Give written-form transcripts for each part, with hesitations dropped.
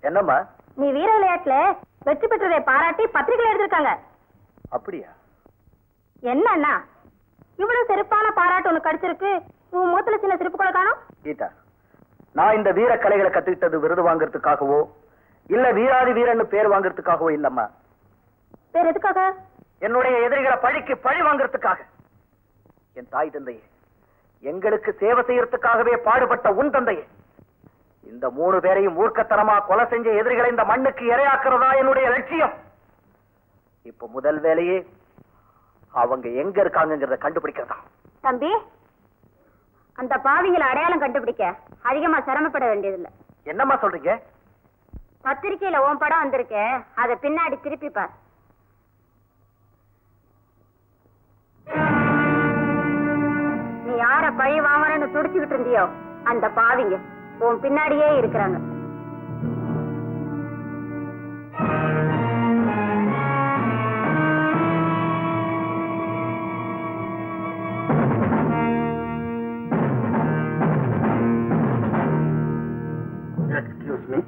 என்னம்மா? நீ வீர விளையாட்டுல வெற்றி பெற்றதை பாராட்டி பத்திரிகை எழுதிருக்காங்க. அப்படியா? என்ன இவ்வளவு சிறப்பான பாராட்டு உனக்கு கிடைச்சிருக்கு, உன் மூத்துல சின்ன சிரிப்பு கூட காணும். கீதா, நான் இந்த வீர கலைகளை கத்துக்கிட்டது விருது வாங்கறதுக்காகவோ இல்ல வீராதி வீரன்னு பேர் வாங்கறதுக்காகவோ இல்லம்மா. பேர் எதுக்காக? என்னுடைய எதிரிகளை பழிக்கு பழி வாங்கறதுக்காக. என் தாய் தந்தையே, எங்களுக்கு சேவை செய்யறதுக்காகவே பாடுபட்ட உன் தந்தையே, இந்த 3 பேரையும் மூர்க்கத்தனமா கொலை செஞ்ச எதிரிகளை இந்த மண்ணுக்கு இரையாக்குறதா என்னுடைய லட்சியம். இப்ப முதல் வேலையே அவங்க எங்க இருக்காங்கிறத கண்டுபிடிக்கிறதா. தம்பி, அந்த பாவிகளை அடையாளம் கண்டுபிடிக்க அதிகமா சிரமப்பட வேண்டியதில்லை. என்னம்மா சொல்றீங்க? பத்திரிகையில உன் படம் வந்திருக்க, அதை பின்னாடி திருப்பி பார். நீ யார பழி வாங்கறன்னு துடிச்சுக்கிட்டு இருந்தியோ அந்த பாவிங்க உன் பின்னாடியே இருக்கிறாங்க. எக்ஸ்கியூஸ் மீ,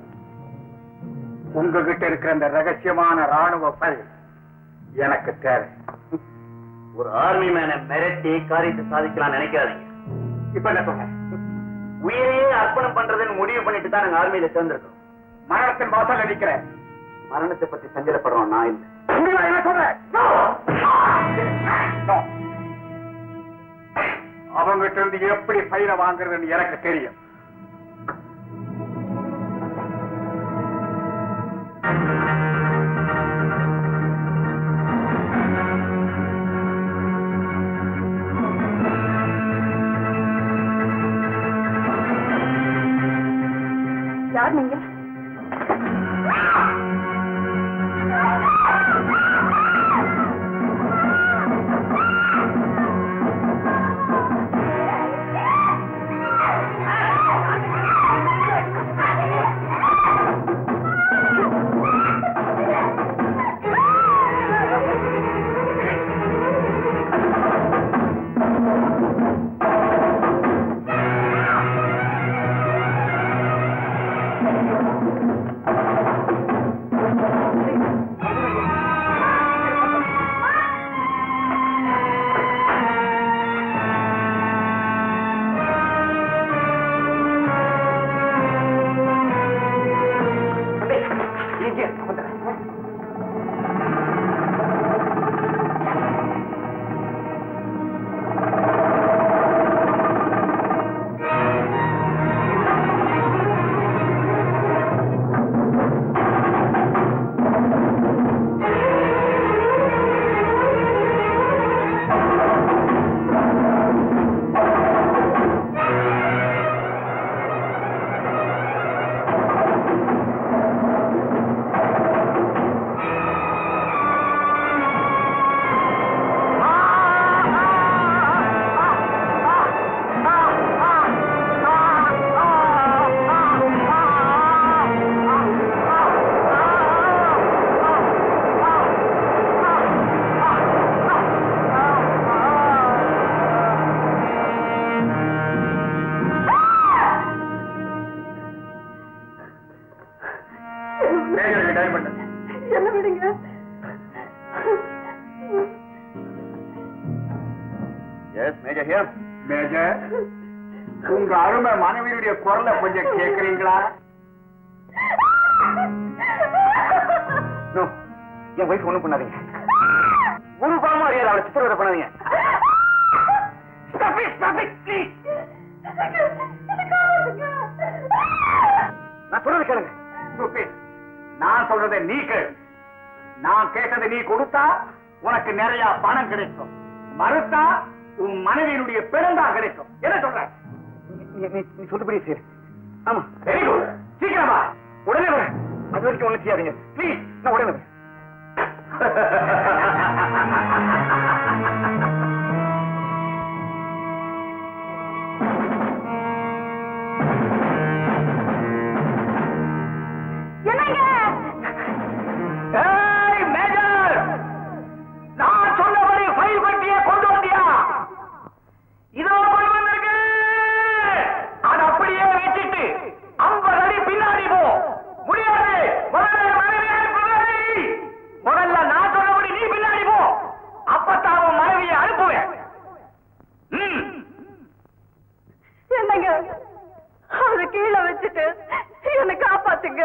உங்ககிட்ட இருக்கிற அந்த ரகசியமான ராணுவ பல் எனக்கு தேவை. ஒரு ஆர்மி மேனை மிரட்டி காரியத்தை சாதிக்கலாம் நினைக்காதீங்க. இப்ப என்ன சொன்ன? உயிரையே அர்ப்பணம் பண்றதுன்னு முடிவு பண்ணிட்டு தான் நாங்க ஆர்மியில சேர்ந்திருக்கோம். மரணத்தின் வாசல் அடிக்கிறேன். மரணத்தை பத்தி சஞ்சலப்படுறோம் நான் இல்லை. என்ன சொல்றேன்? அவங்கிட்ட இருந்து எப்படி பயிரை வாங்குறதுன்னு எனக்கு தெரியும். யார் நீங்க? மேஜர் மேஜர், உங்க அருமை மனைவியுடைய குரலை கொஞ்சம் கேட்கறீங்களா? என் வயசு ஒண்ணும் பண்ணாதீங்க. ஒரு பாவமா அறியாது, அவளை சித்திரவதை பண்ணாதீங்க. நான் சொல்றது கேளுங்க. நான் சொல்றதை நீ கேளு. நான் கேட்டதை நீ கொடுத்தா உனக்கு நிறைய பணம் கிடைக்கும், மறுத்தா உன் மனைவியினுடைய பிறந்தா கிடைக்கும். என்ன சொல்ற? நீ சொல்லுபடி சரி. ஆமா, வெரி குட். சீக்கிரமா உடனே வர. அது வரைக்கும் ஒண்ணு செய்யாதீங்க ப்ளீஸ். நான் உடனே வரேன். கீழே வச்சுட்டு என்ன காப்பாத்துங்க.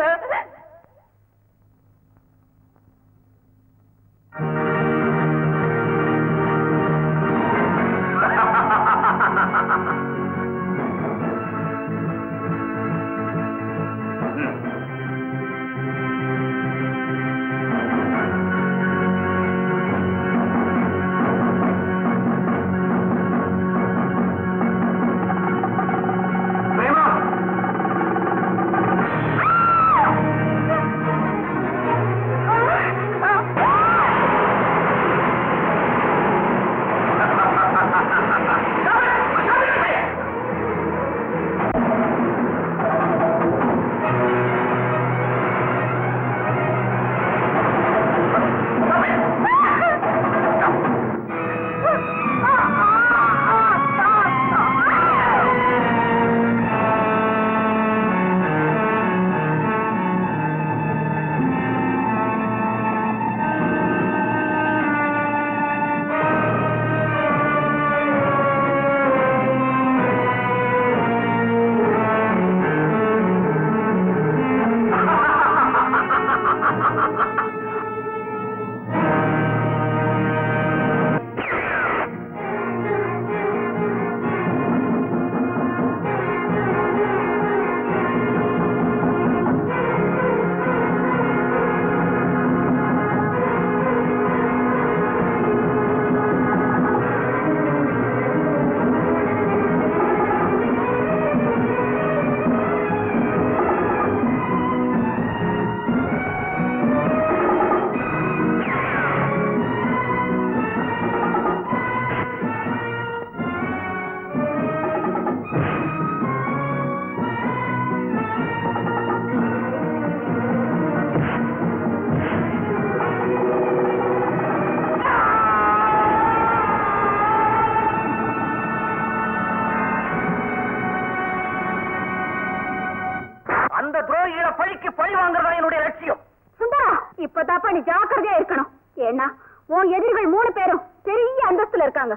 இப்பதாப்பா நீ ஜாக்கிரதையா இருக்கணும். ஏன்னா உன் எதிரிகள் 3 பேரும் பெரிய அந்தஸ்துல இருக்காங்க.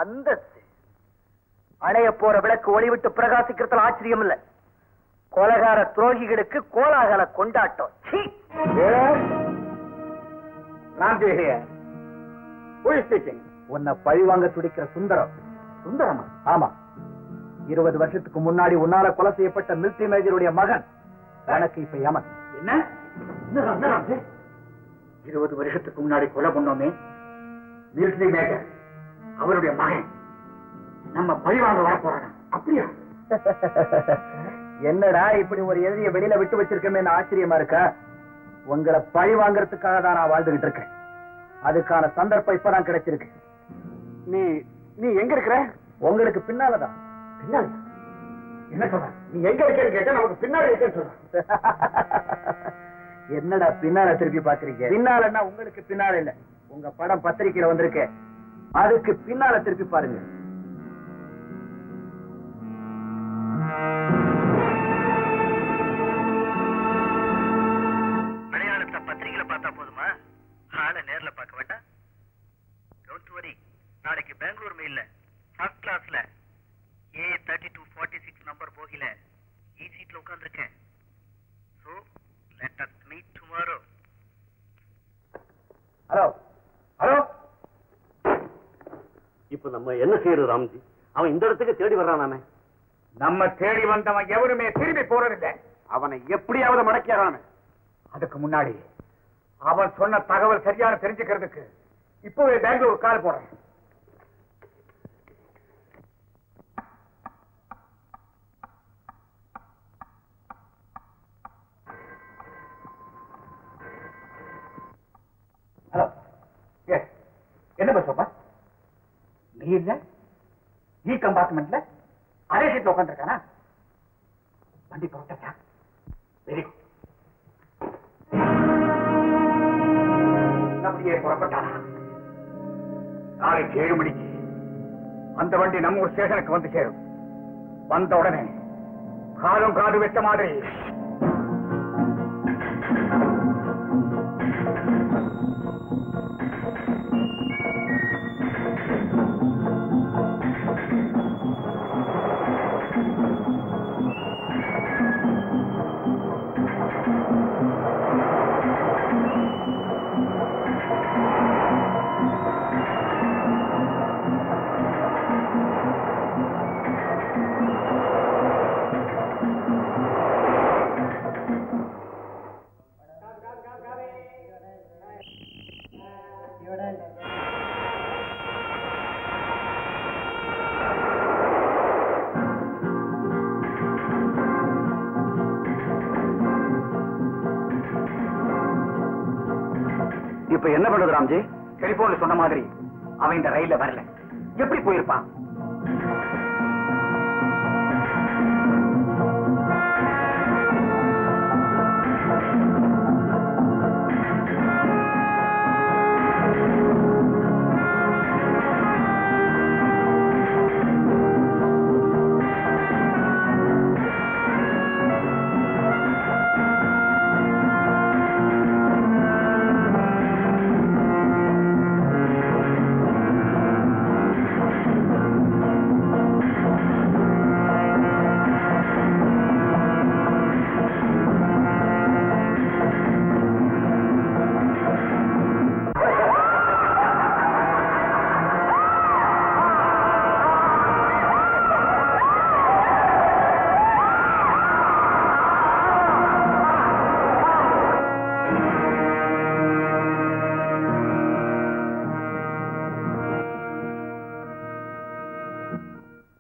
அந்தஸ்து? அணைய போற விளக்கு ஒளிவிட்டு பிரகாசிக்கிறதுல ஆச்சரியம் இல்ல. கொலகார துரோகிகளுக்கு கோலாகல கொண்டாட்டம். உன்னை பழிவாங்க துடிக்கிற சுந்தரம். சுந்தரமா? ஆமா. 20 வருஷத்துக்கு முன்னாடி உன்னால கொலை செய்யப்பட்ட மிலிட்டரி மேஜருடைய மகன் எனக்கு இப்ப யமன். என்ன 20 வருஷத்துக்கு முன்னாடி கொலை பண்ணோமே மிலிட்டரி மேஜர், அவருடைய மகன் நம்ம பழிவாங்க வர போறாங்க. அப்படியா? என்னடா இப்படி ஒரு எதிரிய வெளியில விட்டு வச்சிருக்கமே ஆச்சரியமா இருக்கா? உங்களை பழி வாங்கறதுக்காக தான் நான் வாழ்ந்துகிட்டு இருக்கேன். அதுக்கான சந்தர்ப்பம் இப்பதான் கிடைச்சிருக்கு. நீ நீ எங்க இருக்கிற? உங்களுக்கு பின்னாலதான். பின்னால என்ன சொல்ற? நீ எங்க இருக்கேன்னு கேட்டா நமக்கு பின்னால இருக்கேன்னு சொல்ற. என்னடா பின்னால திருப்பி பாக்குறீங்க? பின்னாலன்னா உங்களுக்கு பின்னால இல்ல, உங்க படம் பத்திரிக்கையில வந்திருக்கு, அதுக்கு பின்னால திருப்பி பாருங்க. அடையாளத்தை பத்திரிகையில பார்த்தா போதுமா? ஆளை நேர்ல பார்க்க வேண்டாம். டோன்ட் வரி, நாளைக்கு பெங்களூர் மெயில்ல 3246 நம்பர் போகில சீட்ல உட்கார்ந்திருக்கேன். So let us meet tomorrow. Hello hello. இப்ப நம்ம என்ன செய்யறது ராம்ஜி? அவன் இந்த இடத்துக்கு தேடி வர்றானாமே. நம்ம தேடி வந்தவன் எவருமே திரும்பி போறதில்லை. அவனை எப்படியாவது மடக்கிறான். அதுக்கு முன்னாடி அவன் சொன்ன தகவல் சரியான தெரிஞ்சுக்கிறதுக்கு இப்பவே பெங்களூர் கால் போடுறேன். ஹலோ. என்ன பஸ்ஸப்பா? நீ இல்ல நீ கம்பார்ட்மெண்ட்ல அதே சீட்ல உட்காந்துருக்கானா? வண்டி புறப்பட்டா? Very good. அப்படியே புறப்பட்டானா? நாளை 7 மணிக்கு அந்த வண்டி நம்ம ஊர் ஸ்டேஷனுக்கு வந்து சேரும். வந்த உடனே காலும் காது வெட்ட மாதிரி இப்ப என்ன பண்றது ராம்ஜி? டெலிபோன்ல சொன்ன மாதிரி அவன் இந்த ரயில்ல வரல. எப்படி போயிருப்பான்?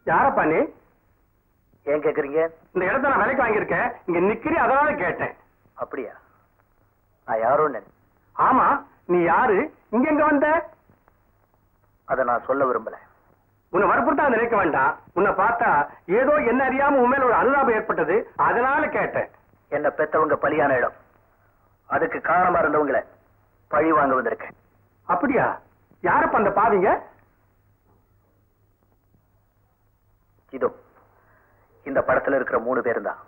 யாரப்பா நீ? ஏன் கேக்குறீங்க? இந்த இடத்த நான் விலைக்கு வாங்கியிருக்கேன். இங்க நிக்கிறேன், அதனால கேட்டேன். அப்படியா? நான் யாரும் ஆமா, நீ யாரு? இங்க எங்க வந்த? அதை நான் சொல்ல விரும்பல. உன்னை வற்புறுத்தா நினைக்க வேண்டாம். உன்னை பார்த்தா ஏதோ என்ன அறியாம உண்மையில ஒரு அனுதாபம் ஏற்பட்டது, அதனால கேட்டேன். என்ன பெத்தவங்க பலியான இடம். அதுக்கு காரணமா இருந்தவங்களை பழி வாங்க வந்திருக்கேன். அப்படியா? யாரப்ப அந்த பாவிங்க? இதோ இந்த படத்துல இருக்கிற 3 பேரும் தான்.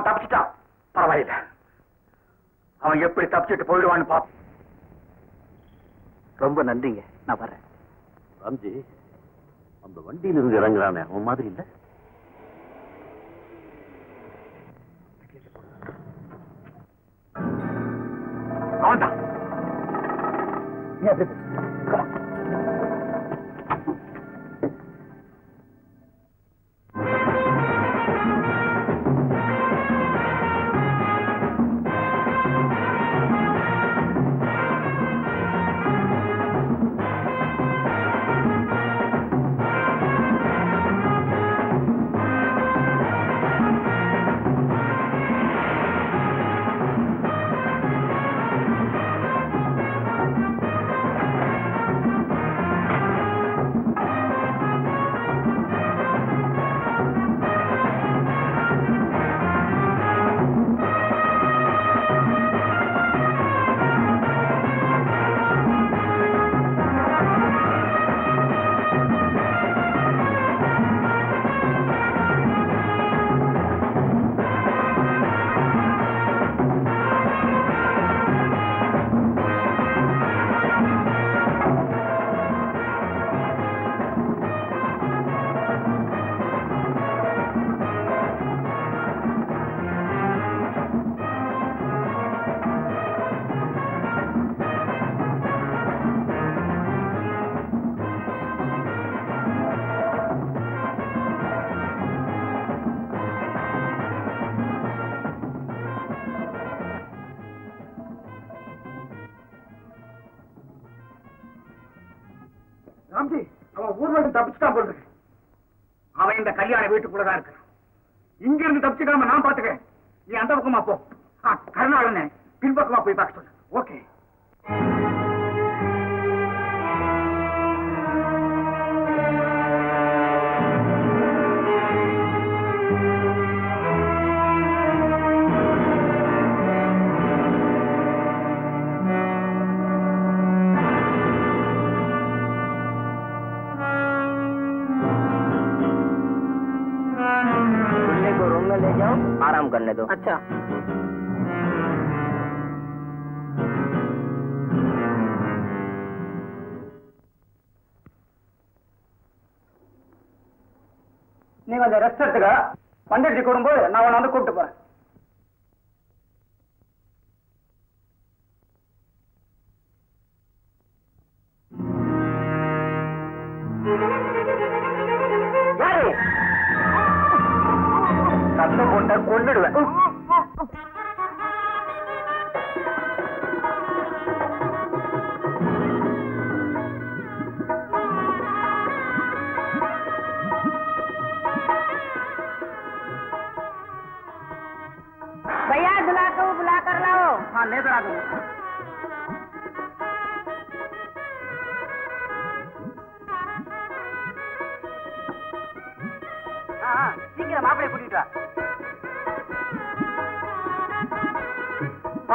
அவன் தப்பிச்சிட்டான். பரவாயில்ல, அவன் எப்படி தப்பிச்சிட்டு போயிடுவான்னு பாப்போம். ரொம்ப நன்றிங்க, நான் வரேன். ராம்ஜி, அந்த வண்டியில இருந்து இறங்குறானே அவன் மாதிரி இல்ல? அவன்தான். ராம்ஜி, அவன் ஊர்வலம் தப்பிச்சுட்டான் போல இருக்கு. அவன் இந்த கல்யாண வீட்டுக்குள்ளதான் இருக்கான். இங்க இருந்து தப்பிச்சுக்காம நான் பாத்துக்கிறேன். நீ அந்த பக்கமா போ. கருணாளனை பின்பக்கமா போய் பார்க்க சொல்லு. ஓகே. आराम करने दो। अच्छा। நீ கொஞ்சம் ரெஸ்ட் எடுத்துக்க. பண்டிகை கூடும்போது நான் உன்னை வந்து கூப்பிட்டு போறேன். சத்தம் போட்ட கொண்டுடுவேன். भैया दुल्हा को बुला कर लाओ। हाँ, लेकर आ दूंगा। சீக்கிரம் மாப்பிளை கூட்டிட்டு வா.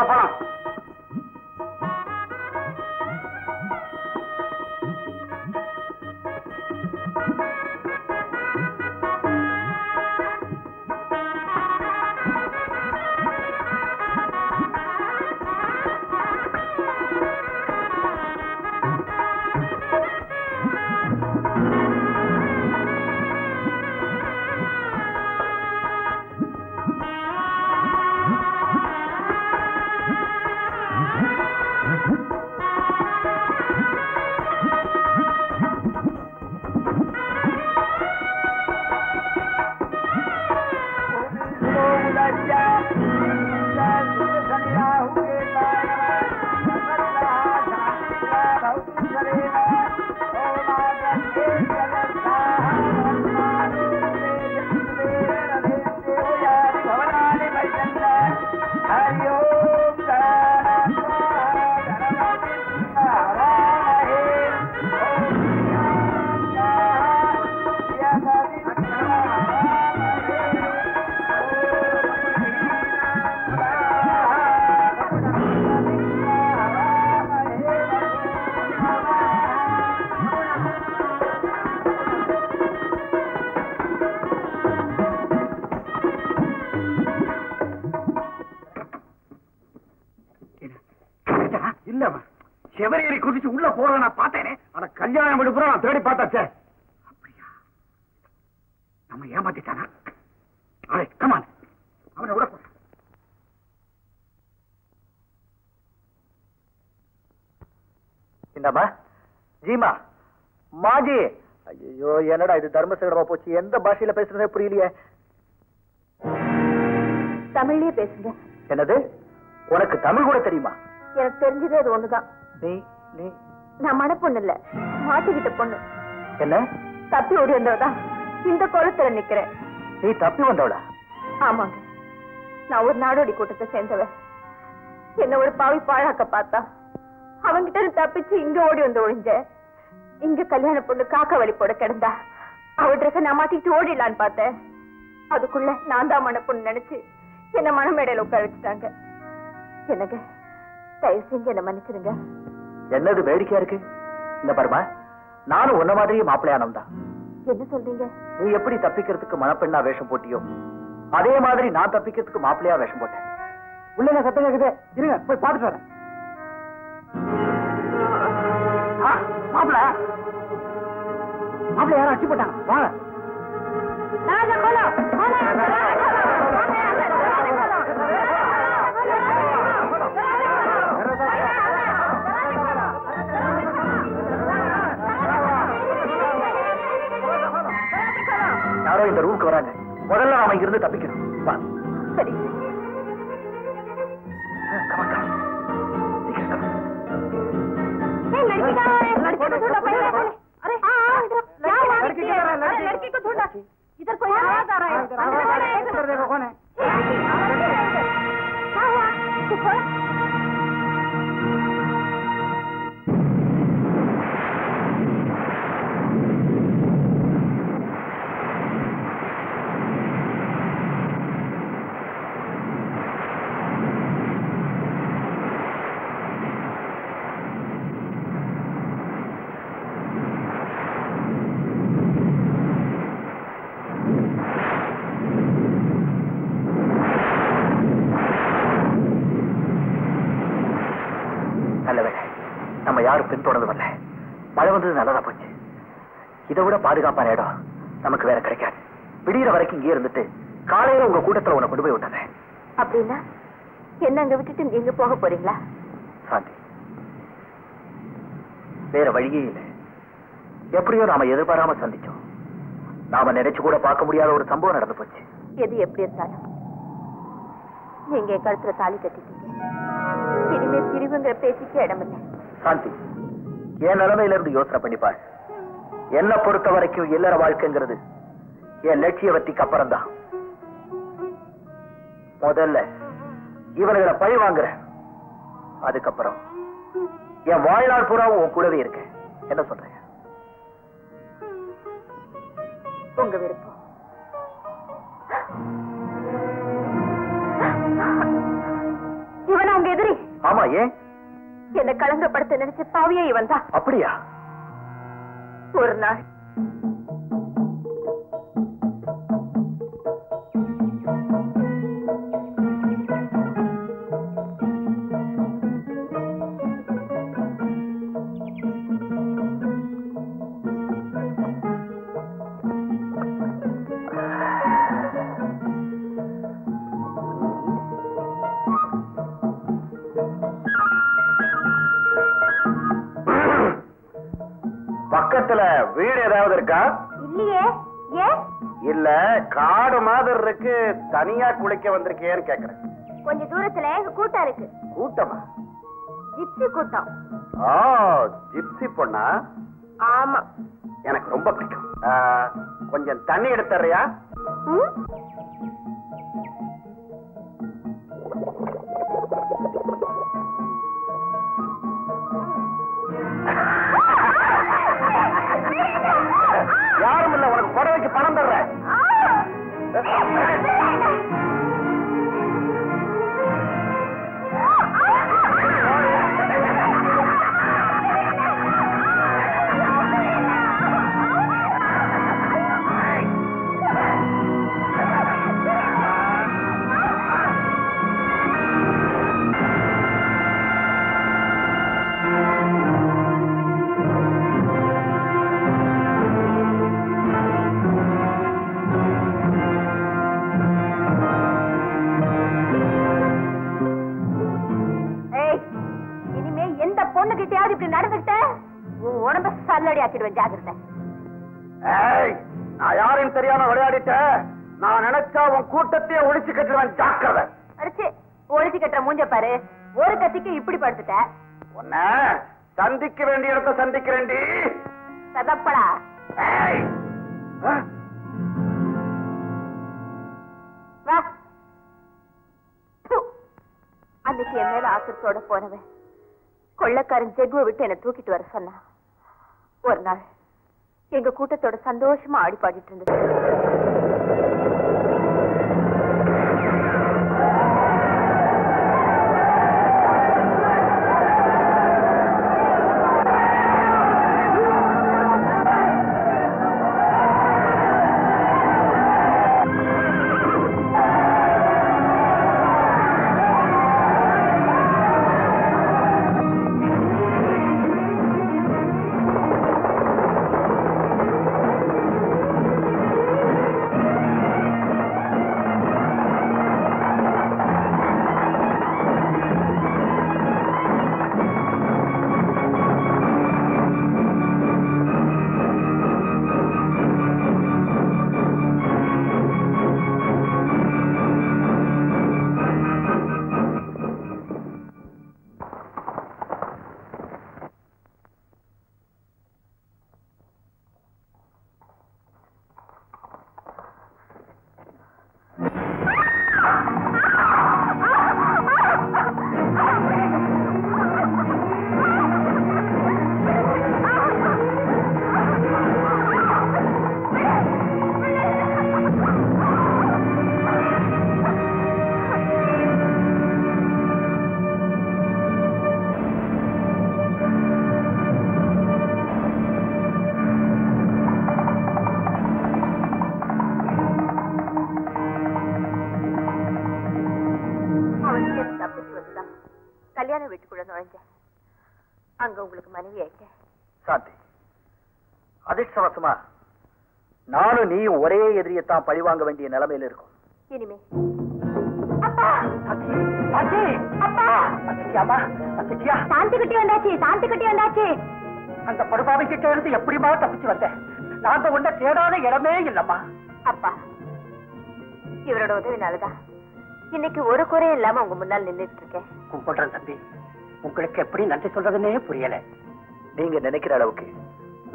போலாம். செவரேறி குதிச்சு உள்ள போறத நான் பார்த்தேனே. ஆனா கல்யாணம் விடுப்புற நான் தேடி பார்த்தாச்சே. அப்படியா? நம்ம ஏமாத்திட்டானா? அடே கமான், அவனை விட போறேன். இந்தாமா ஜீமா மாஜி. ஐயோ என்னடா இது தர்மசங்கடமா போச்சு. எந்த பாஷையில பேசுறதே புரியலையே. தமிழ்லயே பேசுங்க. என்னது, உனக்கு தமிழ் கூட தெரியுமா? எனக்கு தெரிஞ்சதே அது ஒண்ணுதான். நீ நீ நான் மனப்பொண்ணு இல்ல, மாட்டிக்கிட்ட பொண்ணு. என்ன? தப்பி ஓடி வந்தவதான் இந்த கோலத்துல நிக்கிறேன். நீ தப்பி வந்தவளா? ஆமாங்க, நான் ஒரு நாடோடி கூட்டத்தை சேர்ந்தவன். என்ன ஒரு பாவி பாழாக்க பார்த்தா அவங்கிட்ட தப்பிச்சு இங்க ஓடி வந்து ஒழிஞ்ச. இங்க கல்யாண பொண்ணு காக்கா வலி போட கிடந்தா அவ ட்ரெஸ் நான் மாட்டிக்கிட்டு ஓடிடலான்னு பார்த்தேன். அதுக்குள்ள நான் தான் மனப்பொண்ணு நினைச்சு என்ன மனமேடையில உட்கார வச்சுட்டாங்க. எனக்கு தயவு செஞ்சு என்ன மன்னிச்சிருங்க. என்னது வேடிக்கையா இருக்கு? இந்த பாருமா, நானும் உன்ன மாதிரியே மாப்பிள்ளையானம் தான். என்ன சொல்றீங்க? நீ எப்படி தப்பிக்கிறதுக்கு மணப்பெண்ணா வேஷம் போட்டியோ அதே மாதிரி நான் தப்பிக்கிறதுக்கு மாப்பிள்ளையா வேஷம் போட்டேன். உள்ள சத்தம் கேக்குது, இருங்க போய் பாத்துட்டு வரேன். மாப்பிள்ள மாப்பிள்ள யாரும் அடிச்சு போட்டாங்க. வாங்க. யாரோ இந்த ரூமுக்கு வராங்க. முதல்ல நாம இங்கிருந்து தப்பிக்கணும். வா. சரி. इधर कोई आवाज आ रहा है. कौन है? நம்ம யாரும் பின்தொடர்ந்து வரல. மழை வந்தது நல்லதா போச்சு. இதை விட பாதுகாப்பான இடம் நமக்கு வேற கிடைக்காது. விடிகிற வரைக்கும் இங்கே இருந்துட்டு காலையில உங்க கூட்டத்துல உன்னை கொண்டு போய் விட்டுறேன். அப்படின்னா என்ன அங்க விட்டுட்டு நீங்க போக போறீங்களா? சாந்தி, வேற வழியே இல்லை. எப்படியோ நாம எதிர்பாராம சந்திச்சோம். நாம நினைச்சு கூட பார்க்க முடியாத ஒரு சம்பவம் நடந்து போச்சு. எது எப்படி இருந்தாலும் நீங்க என் கழுத்துல தாலி கட்டிட்டீங்க. இனிமே பிரிவுங்கிற பேச்சுக்கு இடம் இல்லை. சாந்தி, என் நிலைமையில இருந்து யோசனை பண்ணிப்பாள். என்ன பொறுத்த வரைக்கும் இல்லற வாழ்க்கைங்கிறது என் லட்சியவத்திக்கு அப்புறம் தான். முதல்ல இவர்களை பழி வாங்குற, அதுக்கப்புறம் என் வாழ்நாள் பூராவும் உன் கூடவே இருக்கேன். என்ன சொல்றேன்? உங்க விருப்பம். இவன் அவங்க எதிரி. ஆமா, ஏன்? என்ன கலங்கப்படுத்த நினைச்ச பாவியே இவன் தான். அப்படியா? ஒரு நாள் பக்கத்துல வீடு ஏதாவது இருக்கா? இல்லையே. ஏன்? இல்ல, காடு மாதிரி இருக்கு, தனியா குளிக்க வந்திருக்கேன்னு கேக்குறேன். கொஞ்ச தூரத்துல எங்க கூட்டம் இருக்கு. கூட்டமா? ஜிப்சி கூட்டம். ஆ, ஜிப்சி பொண்ணா? ஆமா. எனக்கு ரொம்ப பிடிக்கும். கொஞ்சம் தண்ணி எடுத்துறியா? யாரும் இல்ல, உனக்கு புடவைக்கு பணம் தர்றேன். ஆக்கிடுவேன், ஜாகிரதை. நான் யாரும் தெரியாம விளையாடிட்டேன். நான் நினைச்சா உன் கூட்டத்தையே ஒழிச்சு கட்டுவேன், ஜாக்கிரதை. அடிச்சு ஒழிச்சு கட்டுற மூஞ்ச பாரு. ஒரு கத்திக்கு இப்படி படுத்துட்ட. உன்ன சந்திக்க வேண்டிய இடத்த சந்திக்கிறேன்டி. சதப்படா. வா. அன்னைக்கு என் மேல ஆத்திரத்தோட போனவன் கொள்ளக்காரன் ஜெகுவை விட்டு என்ன தூக்கிட்டு வர சொன்னா. ஒரு நாள் எங்க கூட்டத்தோட சந்தோஷமா ஆடி பாடிட்டு இருந்தது. கல்யாண வீட்டுக்குள்ள நுழைஞ்சேன். அங்க உங்களுக்கு மனைவி ஆயிட்டேன். சாந்தி, அதிர்ஷ்டவசமா நானும் நீயும் ஒரே எதிரியத்தான் பழிவாங்க வேண்டிய நிலைமையில இருக்கும். இனிமே சாந்தி குட்டி வந்தாச்சு, சாந்தி குட்டி வந்தாச்சு. அந்த படுபாவை கிட்ட இருந்து எப்படிமா தப்பிச்சு வந்தேன்? நாங்க உன்ன தேடாத இடமே இல்லம்மா. அப்பா, இவரோட உதவினாலதான் இன்னைக்கு ஒரு குறையும் இல்லாம உங்க முன்னால் நின்றுட்டு இருக்கேன். கும்பிடுறேன் தம்பி. உங்களுக்கு எப்படி நன்றி சொல்றதுன்னே புரியல. நீங்க நினைக்கிற அளவுக்கு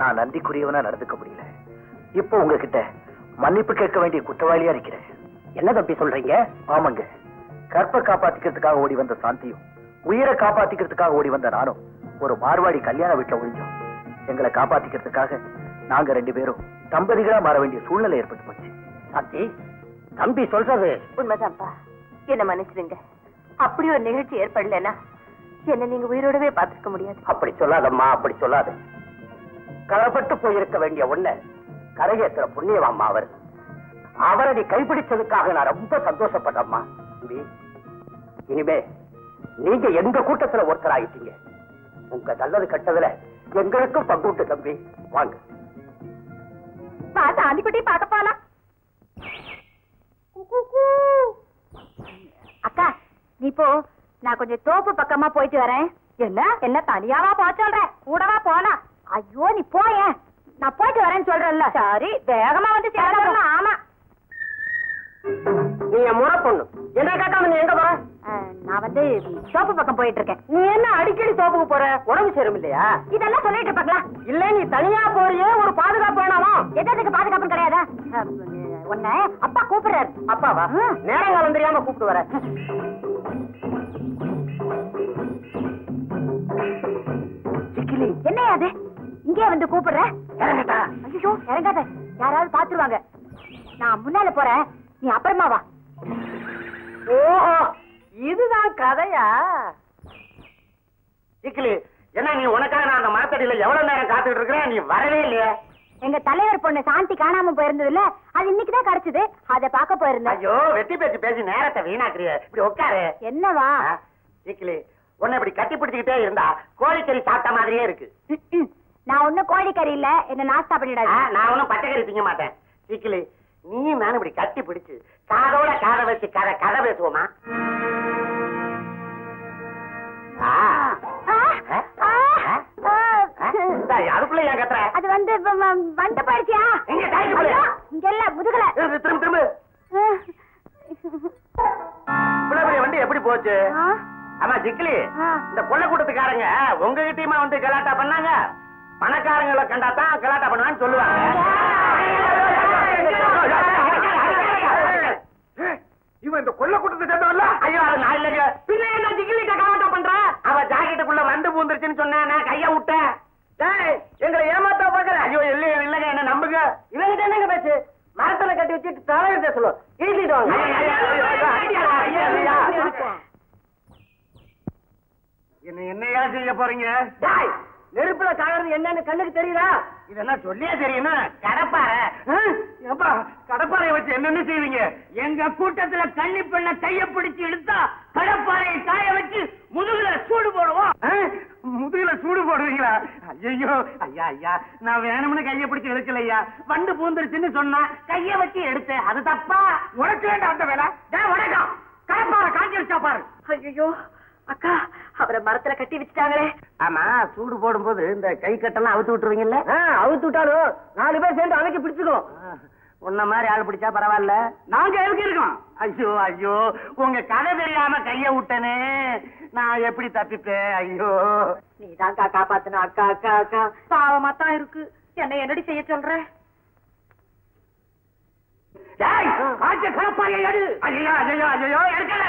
நான் நன்றிக்குரியவனா நடந்துக்க முடியல. இப்போ உங்ககிட்ட மன்னிப்பு கேட்க வேண்டிய குற்றவாளியா இருக்கிறேன். என்ன தம்பி சொல்றீங்க? ஆமாங்க, கற்பை காப்பாத்திக்கிறதுக்காக ஓடி வந்த சாந்தியும் உயிரை காப்பாத்திக்கிறதுக்காக ஓடி வந்த நானும் ஒரு மார்வாடி கல்யாண வீட்டுல ஒழிஞ்சோம். எங்களை காப்பாத்திக்கிறதுக்காக நாங்க 2 பேரும் தம்பதிகளா மாற வேண்டிய சூழ்நிலை ஏற்பட்டு போச்சு. சாந்தி, தம்பி சொல்றது உண்மைதான்ப்பா. என்ன மன்னிச்சிருங்க. அப்படி ஒரு நிகழ்ச்சி ஏற்படலன்னா என்ன நீங்க உயிரோடவே பார்த்துக்க முடியாது. அப்படி சொல்லாதம்மா, அப்படி சொல்லாது. களப்பட்டு போயிருக்க வேண்டிய ஒண்ண கரையேற்ற புண்ணியவாம்மா அவர். அவரை நீ கைப்பிடிச்சதுக்காக நான் ரொம்ப சந்தோஷப்பட்டம்மா. இனிமே நீங்க எங்க கூட்டத்துல ஒருத்தராயிட்டீங்க. உங்க நல்லது கட்டதுல எங்களுக்கும் பங்குட்டு தம்பி. வாங்க சாந்திக்குட்டி பார்க்க போலாம். அக்கா, நீ போ, நான் கொஞ்சம் தோப்பு பக்கமா போயிட்டு வரேன். என்ன என்ன தனியாவா போ சொல்றேன்? கூடவா போனா? ஐயோ, நீ போய, நான் போயிட்டு வரேன்னு சொல்றேன்ல. சரி, வேகமா வந்து சேரணும். ஆமா, நீ என் முறை பொண்ணு. என்ன கேட்காம நீ எங்க போற? நான் வந்து தோப்பு பக்கம் போயிட்டு இருக்கேன். நீ என்ன அடிக்கடி தோப்புக்கு போற? உடம்பு சேரும் இல்லையா? இதெல்லாம் சொல்லிட்டு இருப்பாங்களா? இல்ல, நீ தனியா போறியே, ஒரு பாதுகாப்பு வேணாமா? எதுக்கு பாதுகாப்பு கிடையாதா? உன்னை அப்பா கூப்பிடுறாரு. அப்பாவா? நேரங்காலம் தெரியாம கூப்பிட்டு வர. என்ன அது இங்கே வந்து கூப்பிடுற? ஐயோ, இறங்காத, யாராவது பாத்துருவாங்க. நான் முன்னால போறேன், நீ அப்புறமா வா. ஓஹோ, இதுதான் கதையா? சிக்கிலி, என்ன நீ உனக்காக நான் அந்த மரத்தடியில எவ்வளவு நேரம் காத்துட்டு இருக்கிறேன், நீ வரவே இல்லையே? எங்க தலைவர் பொண்ணு சாந்தி காணாம போயிருந்தது இல்ல, அது இன்னைக்குதான் கிடைச்சது. அதை பார்க்க போயிருந்தேன். ஐயோ, வெட்டி பேச்சு பேசி நேரத்தை வீணாக்குறிய. இப்படி உட்காரு. என்னவா? சிக்கிலி, உன்னை இப்படி கட்டி பிடிச்சுக்கிட்டே இருந்தா கோழிக்கறி சாப்பிட்ட மாதிரியே இருக்கு. நான் ஒன்னும் கோழிக்கறி இல்ல, என்ன நாஸ்தா பண்ணிடாது. நான் ஒன்னும் பச்சைக்கறி திங்க மாட்டேன். சிக்கிலி, நீயும் நானும் இப்படி கட்டி பிடிச்சு காதோட காதை வச்சு கதை பேசுவோமா? அதுக்குள்ள ஏன் கத்துற? அது வந்து வண்ட போயிடுச்சியா? எங்க தாய்க்குள்ள? இங்க இல்ல, முதுகல. திரும்ப வண்டி எப்படி போச்சு? ஆமா சிக்கிலி, இந்த கொள்ள கூட்டத்துக்காரங்க உங்ககிட்டயுமா வந்து கலாட்டா பண்ணாங்க? பணக்காரங்களை கண்டாதான் கலாட்டா பண்ணுவான்னு சொல்லுவாங்க. இவன் இந்த கொள்ள கூட்டத்தை சேர்ந்தவல்ல? ஐயோ அது நான் இல்லைங்க. பின்ன என்ன சிக்கிலிட்ட கலாட்டா பண்ற? அவ ஜாக்கெட்டுக்குள்ள வண்டு பூந்துருச்சுன்னு சொன்னா நான் கைய விட்டேன். எங்களை ஏமாத்தா பாக்குற? ஐயோ இல்லைங்க, என்ன நம்புங்க. இவங்கிட்ட என்னங்க பேச்சு? மரத்துல கட்டி வச்சுட்டு தலைவர் சொல்லுவோம். என்னையா செய்ய போறீங்க? நெருப்புல காயறது என்னன்னு கண்ணுக்கு தெரியுதா? இதெல்லாம் சொல்லியே தெரியுமா? கடப்பாறை. கடப்பாறையை வச்சு என்னன்னு செய்வீங்க? எங்க கூட்டத்துல கன்னி பெண்ண கைய பிடிச்சு இழுத்தா கடப்பாறையை காய வச்சு முதுகுல சூடு போடுவோம். முதுகுல சூடு போடுவீங்களா? ஐயோ ஐயா ஐயா, நான் வேணும்னு கைய பிடிச்சு எடுக்கலையா. வண்டு பூந்துருச்சுன்னு சொன்னா கைய வச்சு எடுத்தேன். அது தப்பா? உனக்கு வேண்டாம் அந்த வேலை. உனக்கம் கடப்பாறை காஞ்சி வச்சா பாரு. ஐயோ அக்கா, அவரை மரத்துல கட்டி வச்சுட்டாங்களே. ஆமா, சூடு போடும் போது இந்த கை கட்டெல்லாம் அவுத்து விட்டுருவீங்கல்ல? அவுத்து விட்டாலும் 4 பேர் சேர்ந்து அவைக்கு பிடிச்சுக்கோ. உன்ன மாதிரி ஆள் பிடிச்சா பரவாயில்ல, நாங்க எதுக்கு இருக்கோம்? ஐயோ ஐயோ, உங்க கதை தெரியாம கைய விட்டனே, நான் எப்படி தப்பிப்பேன்? ஐயோ, நீதான்க்கா காப்பாத்தணும். அக்கா அக்கா அக்கா, பாவமா தான் இருக்கு. என்னடி செய்ய சொல்ற? கடப்பாறையை எடு. ஐயோ ஐயோ ஐயோ, எடுக்கல.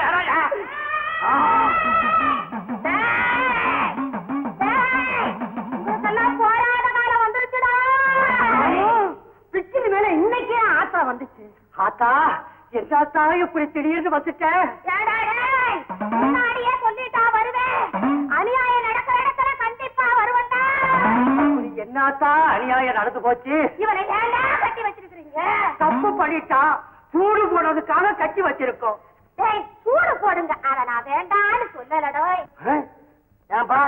போராட காலம் வந்துருச்சுடா. பிச்சினு மேல இன்னைக்கே ஆத்தா வந்துச்சு. ஆத்தா எல்லாத்தா இப்படி திடீர்னு வந்துட்டேன். முன்னாடியே சொல்லிட்டா வருவேன். அநியாயம் நடக்கிற இடத்துல கண்டிப்பா வருவண்டா. என்னாத்தா அநியாயம் நடந்து போச்சு? இவனை ஏன்டா கட்டி வச்சிருக்கீங்க? தப்பு பண்ணிட்டா, சூடு போனதுக்காக கட்டி வச்சிருக்கோம். சூடு போடுங்க, அத நான் வேண்டான்னு சொல்லலடோ. ஏன்பா,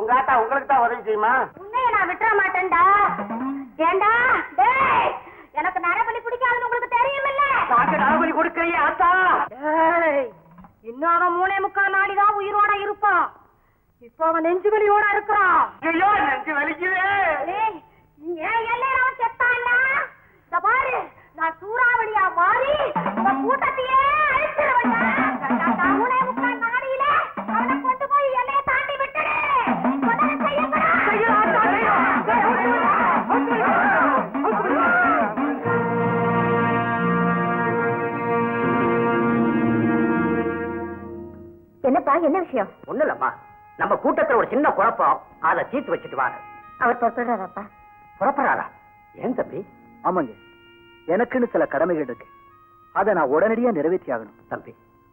உங்க ஆட்டா உங்களுக்கு தான் உதவி செய்யுமா? உன்னைய நான் விட்டுற மாட்டேன்டா. ஏண்டா டேய், எனக்கு நரபலி பிடிக்காதுன்னு உங்களுக்கு தெரியுமில்ல? நாங்க நரபலி கொடுக்கறியே ஆத்தா. இன்னும் அவன் 3.25 நாளிதான் உயிரோட இருப்பான். இப்ப அவன் நெஞ்சு வலியோட இருக்கிறான். ஐயோ, நெஞ்சு வலிக்குது. ஏன் எல்லையில அவன் செத்தான்னா, இந்த பாரு, நான் சூறாவளியா மாறி இந்த கூட்டத்தையே அழிச்சிருவேன்டா. 3.25 நாளில அவனை கொண்டு போய் எல்லையை தாண்டி விட்டுடு. என்னப்பா, என்ன விஷயம்? ஒண்ணு இல்லம்மா, நம்ம கூட்டத்துல ஒரு சின்ன குழப்பம், அதை தீர்த்து வச்சுட்டு வாங்க. அவர் புறப்படுறாராப்பா? புறப்படுறாரா? ஏன் தம்பி? ஆமாங்க, எனக்குன்னு சில கடமைகள் இருக்கு. அதை நான் உடனடியா நிறைவேற்றி ஆகணும். தம்பி,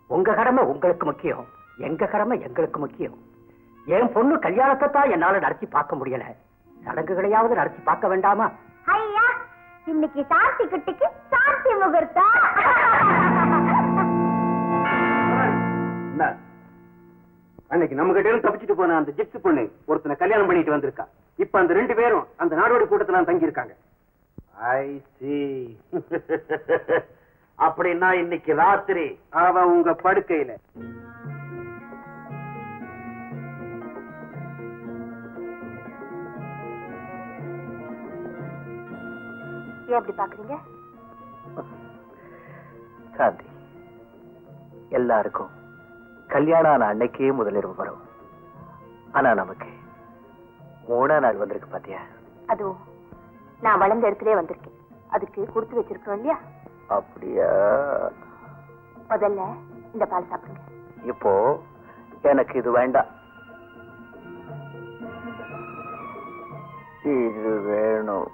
உங்க கடமை உங்களுக்கு முக்கியம், எங்க கடமை எங்களுக்கு முக்கியம். என் பொண்ணு கல்யாணத்தை தான் என்னால நடத்தி பார்க்க முடியல, சடங்குகளையாவது நடத்தி பார்க்க வேண்டாமா? ஐயா, இன்னைக்கு சாந்தி கிட்டிக்கு சாந்தி முகூர்த்தம். அன்னைக்கு நம்ம கிட்ட இருந்து தப்பிச்சுட்டு போன அந்த ஜிப்சி பொண்ணு ஒருத்தனை கல்யாணம் பண்ணிட்டு வந்திருக்கா. இப்ப அந்த 2 பேரும் அந்த நாடோடி கூட்டத்துல தங்கி இருக்காங்க. ஐ சி. அப்படின்னா இன்னைக்கு ராத்திரி அவ உங்க படுக்கையில. ஏன் அப்படி பாக்குறீங்க? சாந்தி, எல்லாருக்கும் கல்யாணம் ஆன அன்னைக்கே முதலிரவு வரும். ஆனா நமக்கு 3ஆம் நாள் வந்திருக்கு பாத்தியா? அதுவும் நான் வளர்ந்த இடத்திலே வந்திருக்கேன். அதுக்கு கொடுத்து வச்சிருக்கோம் இல்லையா? அப்படியா? முதல்ல இந்த பால் சாப்பிடுங்க. இப்போ எனக்கு இது வேண்டாம், இது வேணும்.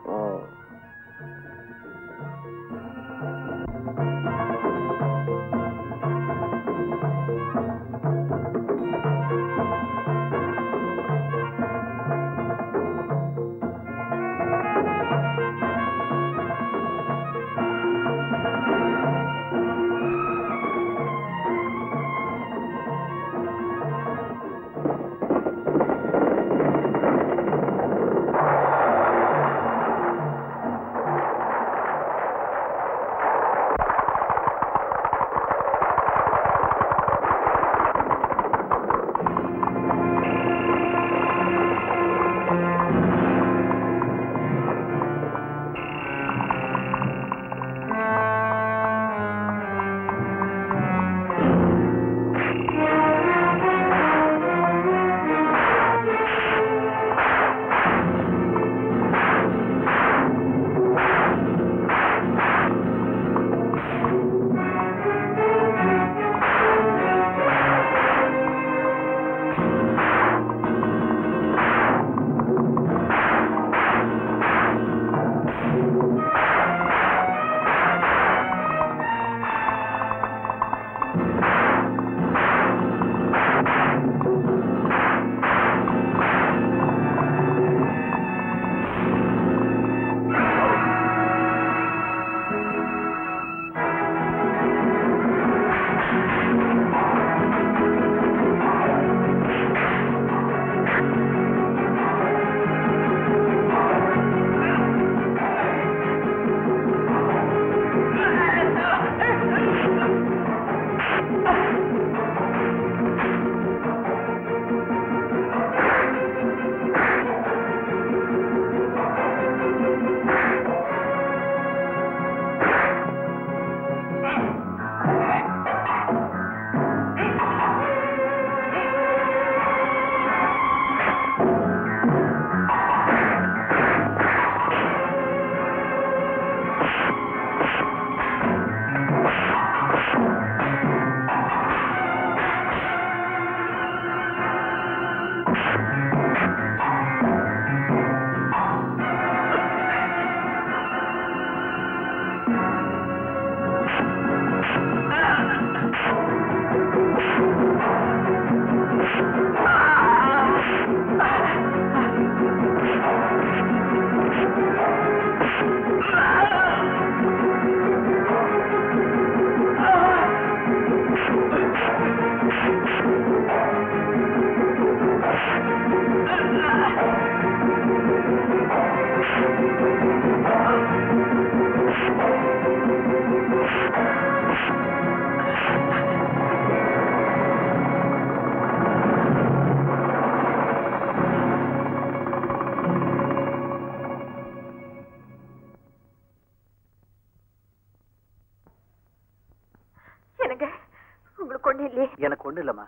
ஒண்ணு இல்லையே. எனக்கு ஒண்ணு இல்லம்மா,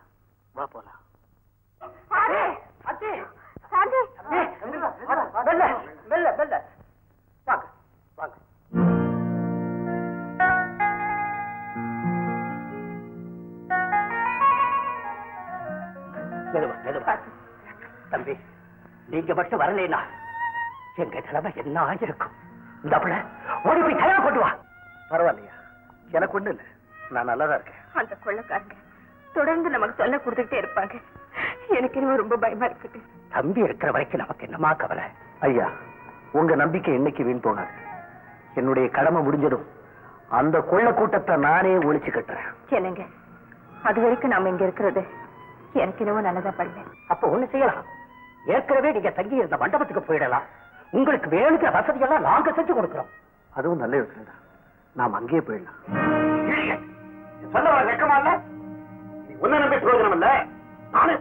வா போலாம். தம்பி, நீங்க மட்டும் வரலைன்னா எங்க நிலைமை என்ன ஆகிருக்கும்? இந்த பிள்ளை ஓடி போய் தயார் கொண்டு வா. பரவாயில்லையா, எனக்கு ஒண்ணு இல்லை, நான் நல்லாதான் இருக்கேன். அந்த கொள்ளைக்காரங்க தொடர்ந்து நமக்கு சொல்ல கொடுத்துட்டே இருப்பாங்க. எனக்கு இன்னும் ரொம்ப பயமா இருக்குது. தம்பி இருக்கிற வரைக்கும் நமக்கு என்னமா கவலை? ஐயா, உங்க நம்பிக்கை என்னைக்கு வீண் போகாது. என்னுடைய கடமை முடிஞ்சதும் அந்த கொள்ளை கூட்டத்தை நானே ஒழிச்சு கட்டுறேன். என்னங்க, அது வரைக்கும் நாம இங்க இருக்கிறது எனக்கு என்னவோ நல்லதா படல. அப்ப ஒண்ணு செய்யலாம், ஏற்கனவே நீங்க தங்கி இருந்த மண்டபத்துக்கு போயிடலாம். உங்களுக்கு வேணுங்கிற வசதியெல்லாம் நாங்க செஞ்சு கொடுக்கிறோம். அதுவும் நல்ல யோசனை தான், நாம் அங்கேயே போயிடலாம். சொல்ல வர வெக்கமா இல்ல? ஒன்ன நம்பி பிரயோஜனம் இல்ல, நானே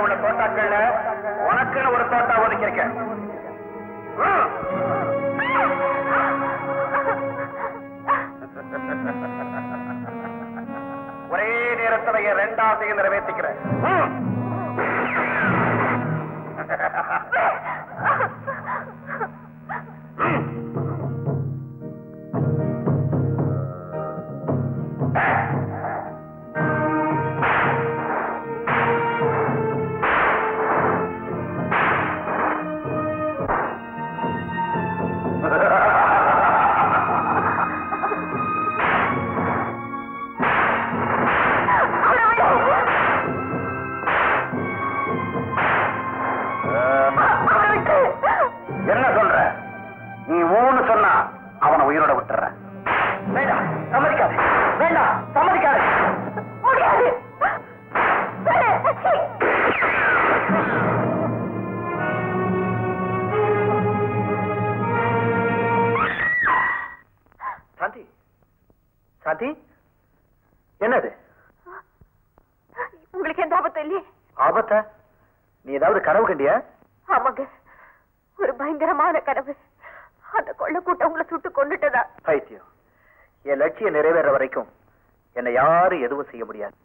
உள்ள தோட்டாக்கள்ல உனக்குன்னு ஒரு தோட்டா ஒதுக்கியிருக்கேன். ஒரே நேரத்தில் என் ரெண்டாசையை நிறைவேற்றிக்கிறேன். என்ன சொல்ற? நீ ஊன்னு சொன்னா அவனை உயிரோட விட்டுற. வேண்டாம், சம்மதிக்காது. வேண்டாம், சம்மதிக்காது. முடியாது. சாந்தி, சாந்தி, என்னது? உங்களுக்கு எந்த ஆபத்தும் இல்லையே? ஆபத்தா? நீ ஏதாவது கனவு கண்டியா? ஆமாங்க, ஒரு பயங்கரமான கனவு. அந்த கொள்ளை கூட்டம் உங்களை சுட்டு கொண்டுட்டதா? பைத்தியம், என் லட்சியம் நிறைவேற வரைக்கும் என்னை யாரும் எதுவும் செய்ய முடியாது.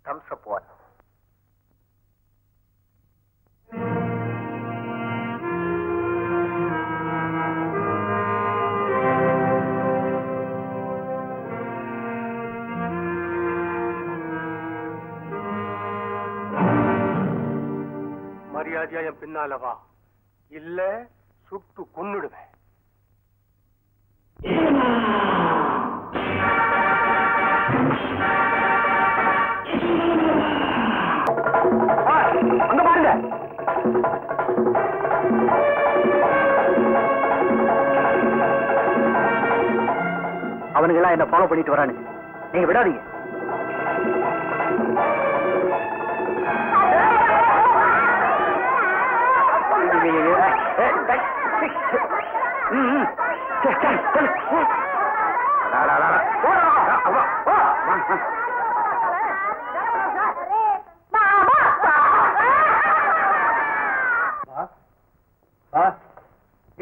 Thumbs up one. மரியாதையா என் பின்னால வா, இல்ல சுட்டு கொன்னுடுவேன். அங்க பாருங்க. அவனுங்க எல்லாம் என்ன ஃபாலோ பண்ணிட்டு வரானுங்க, நீங்க விடாதீங்க.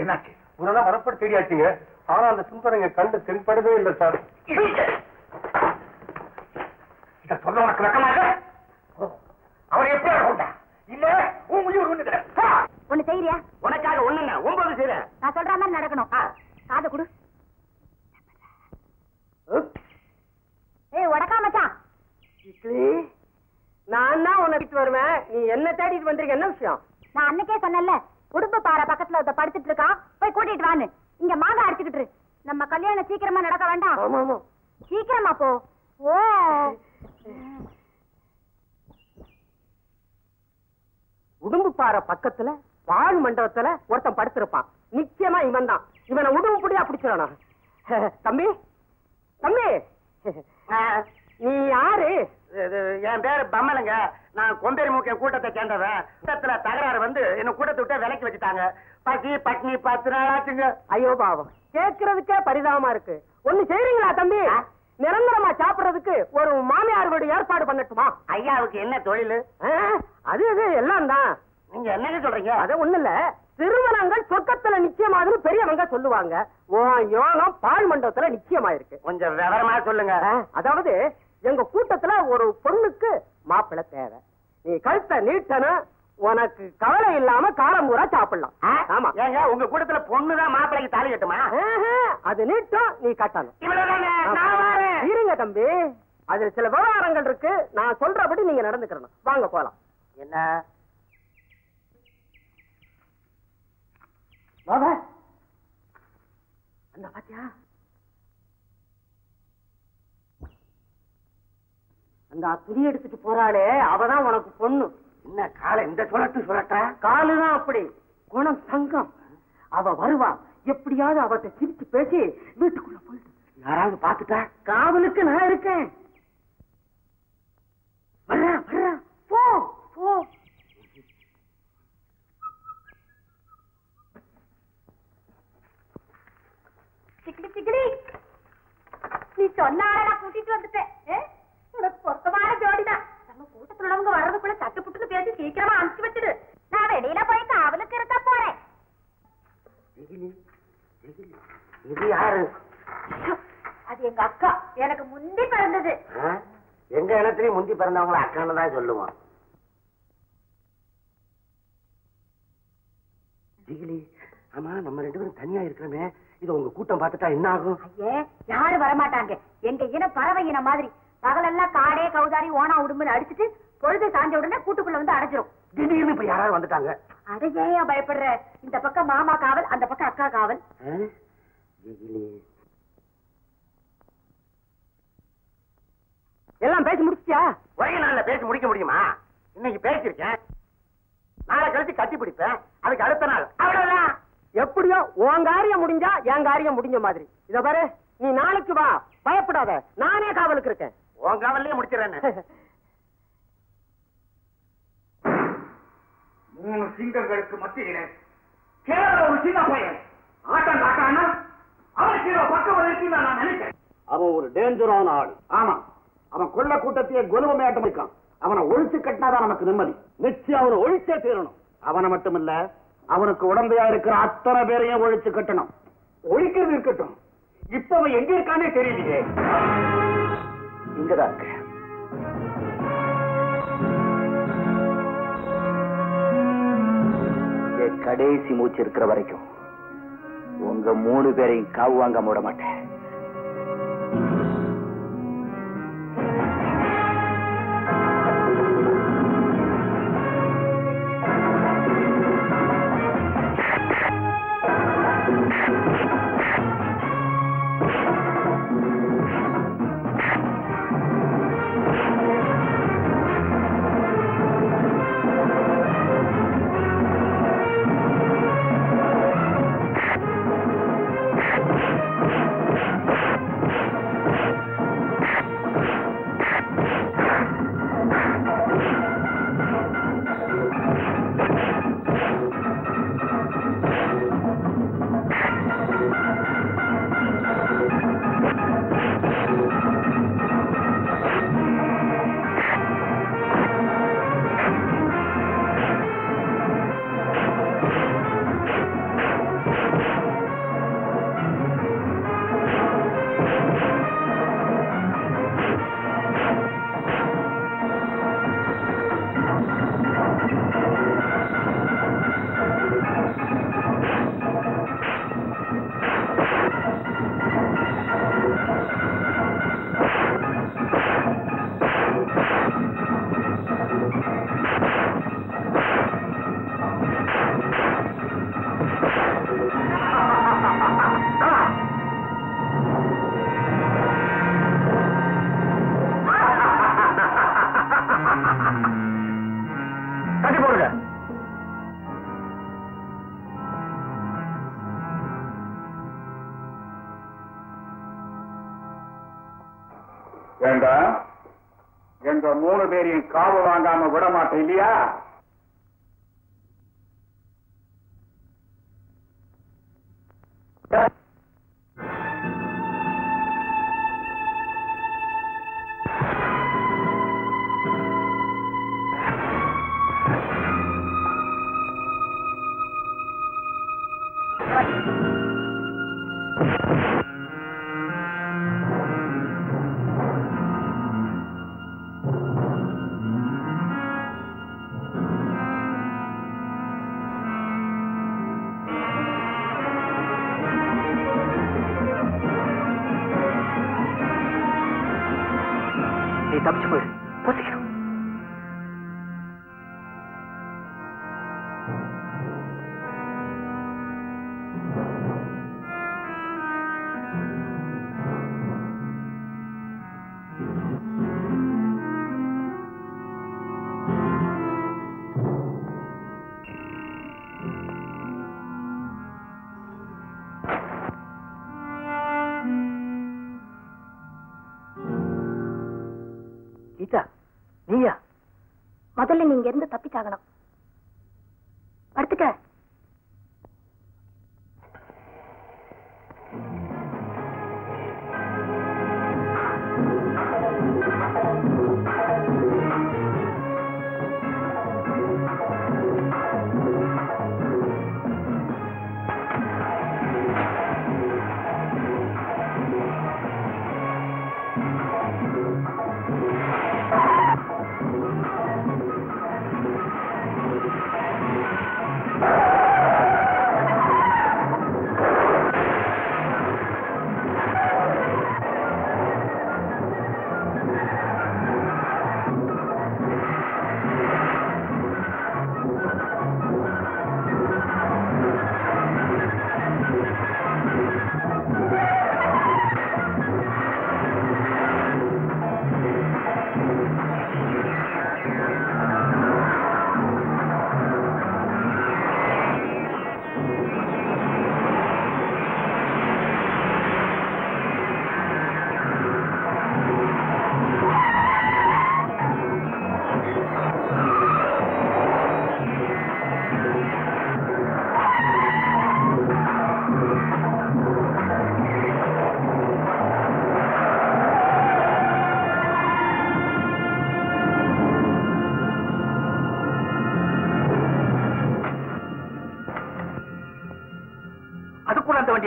என்னாச்சு? உடனே வரப்பட்டு தெரியாச்சுங்க. ஆனா அந்த சுந்தரங்க கண்டு தென்படவே இல்லை சார். இத சொல்ல உனக்கு வெக்கமாக? அவர் எப்படி கொண்டா? இல்ல உன் உயிர் ஒண்ணு ஒண்ணு செய்யறியா? உனக்காக ஒண்ணுங்க 9 செய்றேன். நான் சொல்ற மாதிரி நடக்கணும். காதை குடு. ஏய் வடக்கா மச்சான், நான் தான் உனக்கு வருவேன். நீ என்ன தேடிட்டு வந்திருக்க? என்ன விஷயம்? நான் அன்னைக்கே சொன்னேன்ல, உடுப்பு பாறை பக்கத்துல ஒருத்த படுத்துட்டு இருக்கான், போய் கூட்டிட்டு வான்னு. இங்க மாங்காய் அடிச்சுக்கிட்டு நம்ம கல்யாணம் சீக்கிரமா நடக்க வேண்டாம்? ஆமா ஆமா, சீக்கிரமா போ. ஓ உடும்பு பாறை பக்கத்துல பால் மண்டபத்துல ஒருத்தன் படுத்திருப்பான். நிச்சயமா இவன் தான். இவனை உடும்பு புடியா பிடிச்சிடணும். தம்பி, தம்பி, நீ யாரு? என் பேரு பம்மலுங்க. நான் கொந்தரி மூக்க கூட்டத்தை சேர்ந்தவன். கூட்டத்துல தகராறு வந்து என்ன கூட்டத்தை விட்டு விலக்கி வச்சுட்டாங்க. பசி பட்னி 10 நாள் ஆச்சுங்க. ஐயோ பாவம், கேட்கறதுக்கே பரிதாபமா இருக்கு. ஒண்ணு செய்றீங்களா தம்பி? நிரந்தரமா சாப்பிடுறதுக்கு ஒரு மாமியார் வீடு ஏற்பாடு பண்ணட்டுமா? ஐயாவுக்கு என்ன தொழில்? அது எல்லாம் தான். நீங்க என்னங்க சொல்றீங்க? அது ஒண்ணு இல்ல, திருமணங்கள் சொர்க்கத்துல நிச்சயமாதுன்னு பெரியவங்க சொல்லுவாங்க. யோகம் பால் மண்டபத்துல நிச்சயமாயிருக்கு. கொஞ்சம் விவரமா சொல்லுங்க. அதாவது எங்க கூட்டத்துல ஒரு பொண்ணுக்கு மாப்பிள்ளை தேவை. நீ கழுத்தை நீட்டணும், உனக்கு கவலை இல்லாம காலம் பூரா சாப்பிடலாம். ஆமா. ஏங்க உங்க கூட்டத்துல பொண்ணுதான் மாப்பிள்ளைக்கு தாலி கட்டுமா? அது நீட்டும், நீ கட்டணும். இருங்க தம்பி, அதுல சில விவகாரங்கள் இருக்கு. நான் சொல்றபடி நீங்க நடந்துக்கிறணும். வாங்க போலாம். என்ன அந்த பாத்தியா, அந்த துணி எடுத்துட்டு போறாளே, அவதான் உனக்கு பொண்ணு. என்ன காலை இந்த சொல்லட்டா? காலுதான் அப்படி, குணம் தங்கம். அவ வருவா, எப்படியாவது அவட்ட சிரிச்சு பேசி வீட்டுக்குள்ள போயிட்டு. யாராவது பாத்துட்டா? காவலுக்கு நான் இருக்கேன். வர்றா போ போ. சிக்கிடி சிக்கிடி, நீ சொன்னால நான் கூட்டிட்டு வந்துட்டேன். உனக்கு பொருத்தமான ஜோடிதான். நம்ம கூட்டத்துல உள்ளவங்க வர்றதுக்குள்ள தட்டு புட்டுன்னு பேசி சீக்கிரமா அனுப்பிச்சு வச்சிடு. நான் வெளியில போய் காவலுக்கு இருக்க போறேன். இது யாரு? அது எங்க அக்கா, எனக்கு முந்தி பிறந்தது. எங்க இடத்துலயும் முந்தி பிறந்தவங்கள அக்கான்னு தான் சொல்லுவான். ஜிகிலி, ஆமா நம்ம 2 பேரும் தனியா இருக்கிறோமே, இது உங்க கூட்டம் பார்த்துட்டா என்ன ஆகும்? ஐயே, யாரும் வரமாட்டாங்க. எங்க இனம் பறவை இனம் மாதிரி. பகலெல்லாம் காடே கௌதாரி ஓனா உடும்புன்னு அடிச்சுட்டு பொழுது சாஞ்ச உடனே கூட்டுக்குள்ள வந்து அடைஞ்சிரும். திடீர்னு இப்ப யாராவது வந்துட்டாங்க. அடையே பயப்படுற? இந்த பக்கம் மாமா காவல், அந்த பக்கம் அக்கா காவல். எல்லாம் பேசி முடிச்சியா? ஒரே நாள்ல பேசி முடிக்க முடியுமா? இன்னைக்கு பேசிருக்கேன், நாளை கழிச்சு கட்டி பிடிப்பேன், அதுக்கு அடுத்த நாள் அவ்வளவுதான். எப்படியோ உன் காரியம் முடிஞ்சா என் காரியம் முடிஞ்ச மாதிரி. இத பாரு, நீ நாளைக்கு வா, பயப்படாத, நானே காவலுக்கு இருக்கேன். உன் காவல்லையே முடிச்சிடறேன். 3 சிங்கங்களுக்கு மத்தியிலே கேரள ஒரு சின்ன பையன் ஆட்டம் காட்டானா அவன் கீழே பக்கம் வரைக்கும் நான் நினைக்கிறேன். அவன் ஒரு டேஞ்சரான ஆள். ஆமா, அவன் கொள்ள கூட்டத்தையே கொலுவமையாட்டம் இருக்கான். அவனை ஒழிச்சு கட்டினாதான் நமக்கு நிம்மதி. நிச்சயம் அவனை ஒழிச்சே தீரணும். அவனை மட்டும் இல்ல, அவனுக்கு உடந்தையா இருக்கிற அத்தனை பேரையும் ஒழிச்சு கட்டணும். ஒழிக்கிறது இருக்கட்டும், இப்ப அவன் எங்க இருக்கானே தெரியலையே. இங்கதான் இருக்கு. கடைசி மூச்சு இருக்கிற வரைக்கும் உங்க 3 பேரையும் காவு வாங்க விட மாட்டேன். ஏண்டா எங்க 3 பேரையும் காவு வாங்காம விட மாட்டேன் இல்லையா? நீ தப்பிச்சு போயிரு. பொசிக்கணும். கீதா, நீயா? முதல்ல நீங்க இருந்து தப்பிச்சாகணும். படுத்துக்க.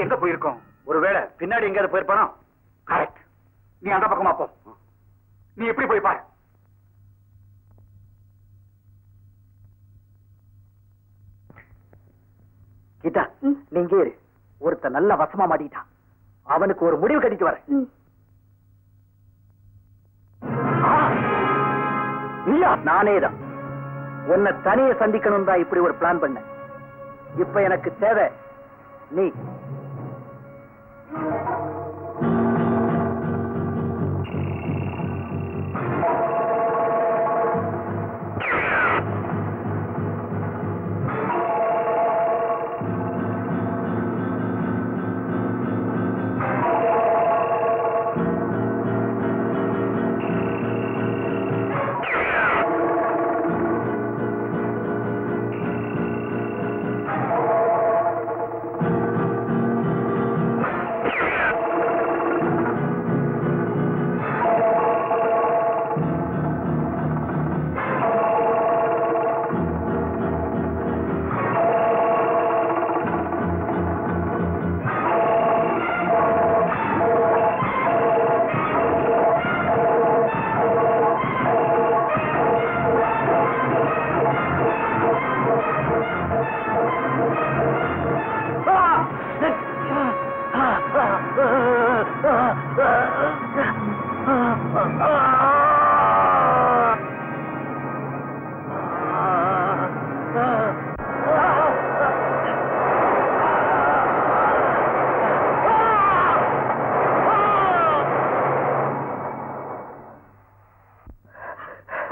எங்க போயிருக்கோம்? ஒருவேளை பின்னாடி எங்கேயாவது போயிருப்பானோ? கரெக்ட். நீ அந்த பக்கமா போ. நீ எப்படி போய் பாரு. கீதா, நீங்க இரு. ஒருத்த நல்ல வசமா மாட்டிட்டான். அவனுக்கு ஒரு முடிவு கட்டிட்டு வர. நானேதான் உன்னை தனியே சந்திக்கணும் தான் இப்படி ஒரு பிளான் பண்ண. இப்ப எனக்கு தேவை நீ.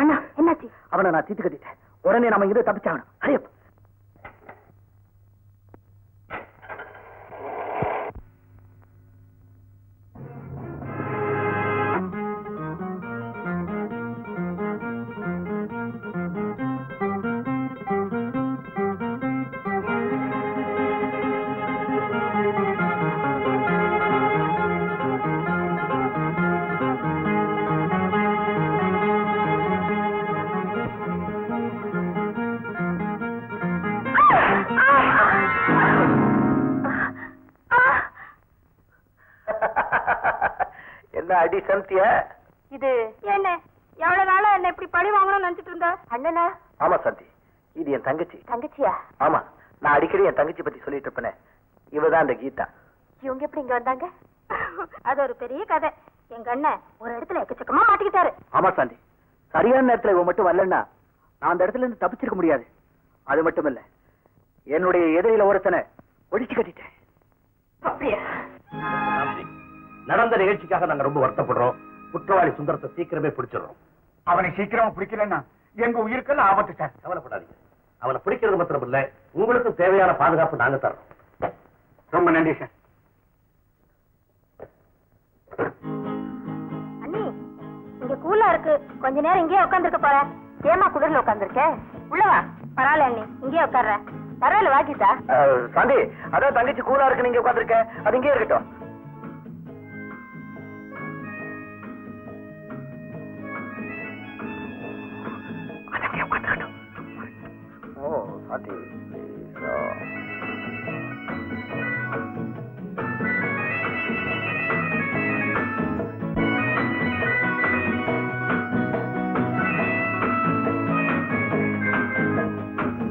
அண்ணா, என்னாச்சு? அவனை நான் தீத்து கட்டிட்டேன். உடனே நம்ம இதை தப்பிச்சாகணும். ஹரியப். என்ன அடி சந்தியா? இது என்ன எவ்வளவு நாளா என்ன இப்படி பழி வாங்கணும்னு நினைச்சிட்டு இருந்த அண்ணனா? ஆமா சாந்தி, இது என் தங்கச்சி. தங்கச்சியா? ஆமா, நான் அடிக்கடி என் தங்கச்சி பத்தி சொல்லிட்டு இருப்பேனே, இவதான் அந்த கீதா. இவங்க எப்படி இங்க வந்தாங்க? அது ஒரு பெரிய கதை. எங்க அண்ணன் ஒரு இடத்துல எக்கச்சக்கமா மாட்டிக்கிட்டாரு. ஆமா சாந்தி, சரியான நேரத்துல இவன் மட்டும் வரலன்னா நான் அந்த இடத்துல இருந்து தப்பிச்சிருக்க முடியாது. அது மட்டும் இல்ல, என்னுடைய எதிரில ஒருத்தனை ஒழிச்சு கட்டிட்டேன். அப்படியா? நடந்த நிகழ்ச்சிக்காக நாங்க ரொம்ப வருத்தப்படுறோம். குற்றவாளி சுந்தரத்தை சீக்கிரமே பிடிச்சிடறோம். அவனை சீக்கிரமா பிடிக்கலன்னா எங்க உயிருக்கெல்லாம் ஆபத்து சார். கவலைப்படாதீங்க. அவனை பிடிக்கிறது மாத்திரம் இல்ல, உங்களுக்கும் தேவையான பாதுகாப்பு நாங்க தர்றோம். ரொம்ப நன்றி சார். அண்ணி, இங்க கூலா இருக்கு, கொஞ்ச நேரம் இங்கேயே உட்காந்துருக்க போற. ஏமா குளிர்ல உட்காந்துருக்க? உள்ளவா. பரவாயில்ல அண்ணி, இங்கேயே உட்கார்ற. பரவாயில்ல வாக்கிட்டா. சாந்தி, அதான் தங்கச்சி கூலா இருக்கு, நீங்க உட்காந்துருக்க, அது இங்கே இருக்கட்டும். சாந்தி,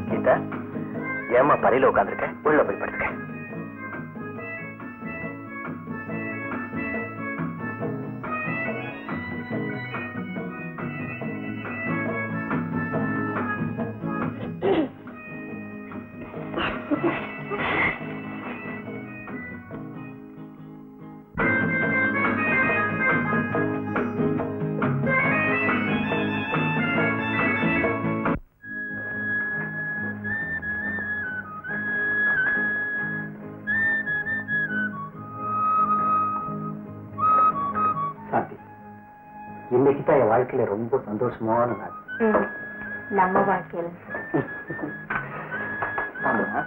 கீதா, ஏமா பறையில உட்காந்துருக்க? உள்ள போய் படுத்துக்க. இன்னைக்குதான் என் வாழ்க்கையில ரொம்ப சந்தோஷமான நாள். நம்ம வாழ்க்கையில. ஆமா,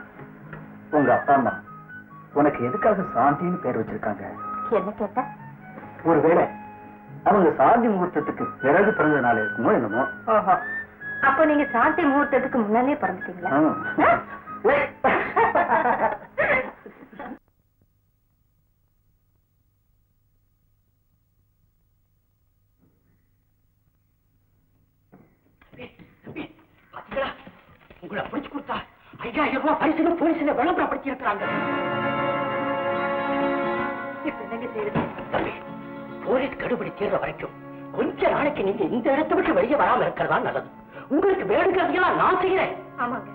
உங்க அப்பா அம்மா உனக்கு எதுக்காக சாந்தின்னு பேர் வச்சிருக்காங்க? என்ன கேட்ட? ஒருவேளை அவங்க சாந்தி முகூர்த்தத்துக்கு பிறகு பிறந்த நாள் இருக்குமோ என்னமோ. ஓஹோ, அப்ப நீங்க சாந்தி முகூர்த்தத்துக்கு முன்னாலே பிறந்துட்டீங்களா? உங்களை பிடிச்சு கொடுத்தா 5000 ரூபாய் பரிசுல போலீஸ்ல விளம்பரப்படுத்தி இருக்கிறாங்க. இப்ப என்னங்க செய்யுது? போலீஸ் கடுபடி தீர்ற வரைக்கும் கொஞ்ச நாளைக்கு நீங்க இந்த இடத்தை விட்டு வெளியே வராம இருக்கிறதா நல்லது. உங்களுக்கு வேணுங்கிறதையெல்லாம் நான் செய்யறேன். ஆமாங்க.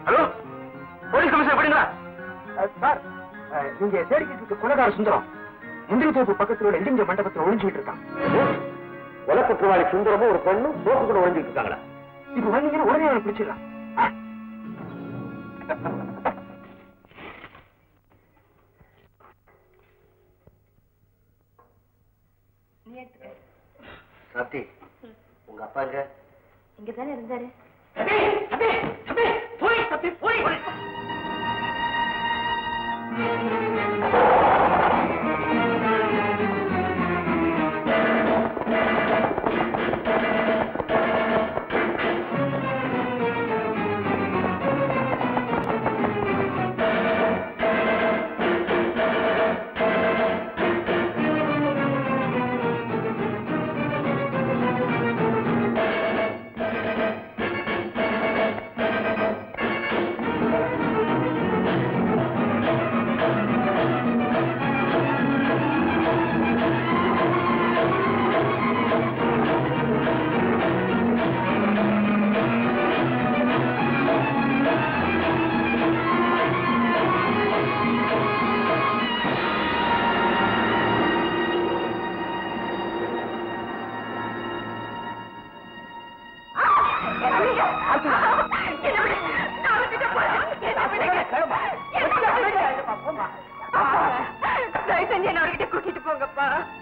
ஹலோ, போலீஸ் கமிஷனர் படிங்களா? சார், நீங்க தேடிக்கிட்டு கொலைகார சுந்தரம் முந்திரி தோப்பு பக்கத்தில் உள்ள இடிஞ்ச மண்டபத்தில் ஒழிஞ்சுக்கிட்டு இருக்கான். கொலை குற்றவாளி சுந்தரமும் ஒரு பொண்ணும் தோப்புக்குள்ள ஒழிஞ்சிட்டு இருக்காங்களா? இப்ப வந்தீங்கன்னா உடனே அவனை பிடிச்சிடலாம். சாந்தி, உங்க அப்பா எங்க? இங்கதானே இருந்தாரு.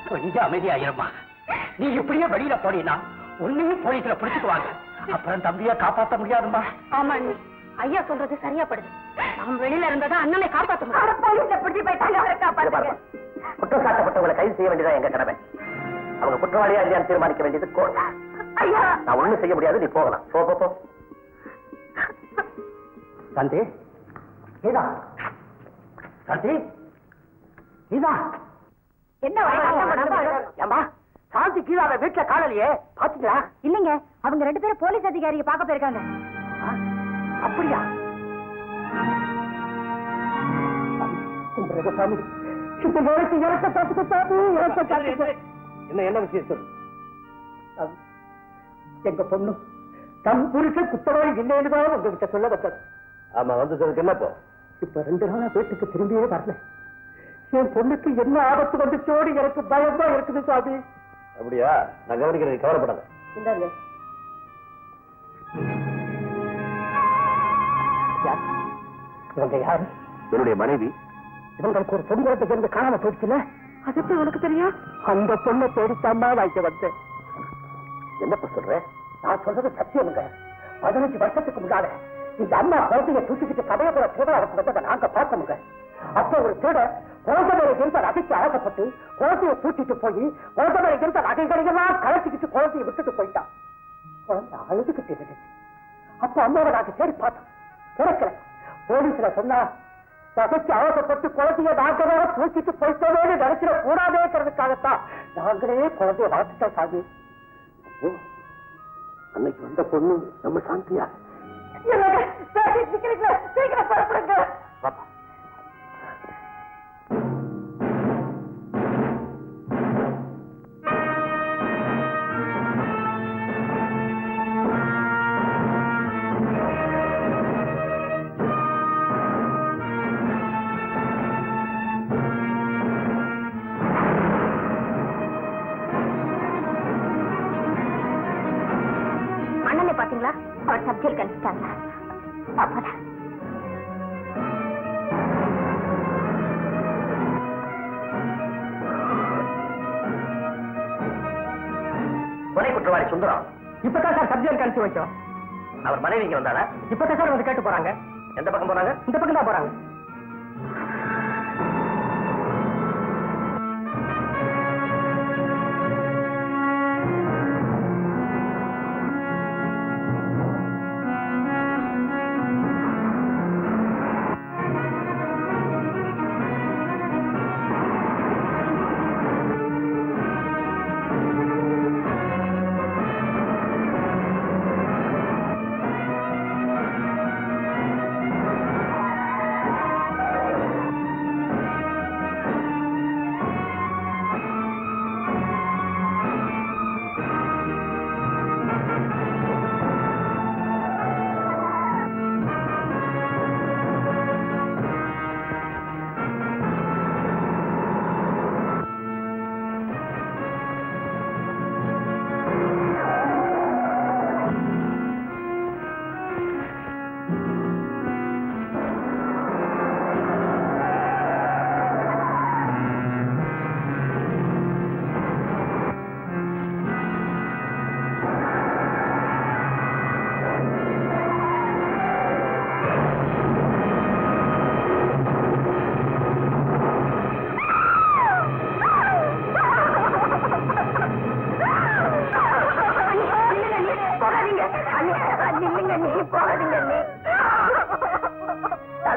கொஞ்சம் அமைதியாயிருமா. நீ இப்படியே வெளியில போனீங்கன்னா உன்னையும் போலீஸ்ல பிடிச்சுக்குவாங்க. அப்புறம் தம்பியா காப்பாற்ற முடியாதுமா. ஆமா அண்ணி, ஐயா சொல்றது சரியா படுது. நாம் வெளியில இருந்ததா அண்ணனை காப்பாற்ற முடியும். போலீஸ்ல பிடிச்சு போயிட்டாங்க, அவரை காப்பாத்துங்க. குற்றம் சாட்டப்பட்டவங்களை கைது செய்ய வேண்டியதான் எங்க கடமை. அவங்க குற்றவாளியா இல்லையான்னு தீர்மானிக்க வேண்டியது கோர்ட். ஐயா, நான் ஒண்ணும் செய்ய முடியாது, நீ போகலாம். போ போ போ. சாந்தி, கீதா, சாந்தி, கீதா. என்ன ஏம்மா, சாந்தி கீதாவை வீட்டுல காணலையே, பாத்தீங்களா? இல்லைங்க, அவங்க 2 பேரும் போலீஸ் அதிகாரியை பார்க்க போயிருக்காங்க. அப்படியா? சாமி, இந்த நேரத்தை இறக்க பார்த்துக்க சாமி, இறக்க பார்த்துக்க. என்ன விஷயம் சொல்லு. எங்க பொண்ணு தம் புருஷ குத்தவாளி இல்லைன்னுதான் உங்ககிட்ட சொல்ல வந்தது. ஆமா, வந்ததுக்கு என்னப்போ? இப்ப 2 நாளா வீட்டுக்கு திரும்பியே வரல. என் பொண்ணுக்கு என்ன ஆபத்து வந்துச்சோடு எனக்கு பயமா இருக்குது சாமி. அப்படியா? நான் கவனிக்கிறேன், கவலைப்படாத. இந்தாங்க. இவங்க யாரு? என்னுடைய மனைவி. இவங்களுக்கு ஒரு பொன் குழந்தை இருந்து காணாம போயிடுச்சுல, அது எப்படி உனக்கு தெரியும்? அந்த பொண்ணை தேடித்தாமா வாய்க்க வந்தேன். என்னப்ப சொல்ற? நான் சொல்றது சத்தியமுங்க. 15 வருஷத்துக்கு முன்னால இந்த அம்மா குழந்தைய தூக்கிக்கிட்டு சமயபுர திருவிழாவுக்கு வந்ததை நாங்க பார்த்தோமுங்க. அப்ப ஒரு திருட குழந்தை இருந்த நகைக்கு அழகப்பட்டு குழந்தைய தூக்கிட்டு போய் குழந்தை இருந்த நகைகளையெல்லாம் கலத்திக்கிட்டு குழந்தைய விட்டுட்டு போயிட்டான். குழந்தை அழுதுகிட்டு இருந்துச்சு. அப்ப அம்மாவை நாங்க தேடி பார்த்தோம், கிடைக்கல. போலீஸ்ல சொன்னா நகைக்கு அவசப்பட்டு குழந்தைய நாங்களே தூக்கிட்டு போயிட்டோமே நினைச்சிட கூடாதேங்கிறதுக்காகத்தான் நாங்களே குழந்தைய வளர்த்துட்டோம் சாமி. அன்னைக்கு வந்த பொண்ணு நம்ம சாந்தியா? சீக்கிரம் புறப்படுங்க. பாத்தீங்களா, அவர் சப்ஜெக்ட் கழிச்சிட்டாங்க. அப்பதான் கொலை குற்றவாளி சுந்தரம் இப்பதான் சார் சப்ஜெக்ட் கழிச்சு வச்சோம். அவர் மனைவி இங்க வந்தாரா? இப்பதான் சார் வந்து கேட்டு போறாங்க. எந்த பக்கம் போறாங்க? இந்த பக்கம் தான் போறாங்க.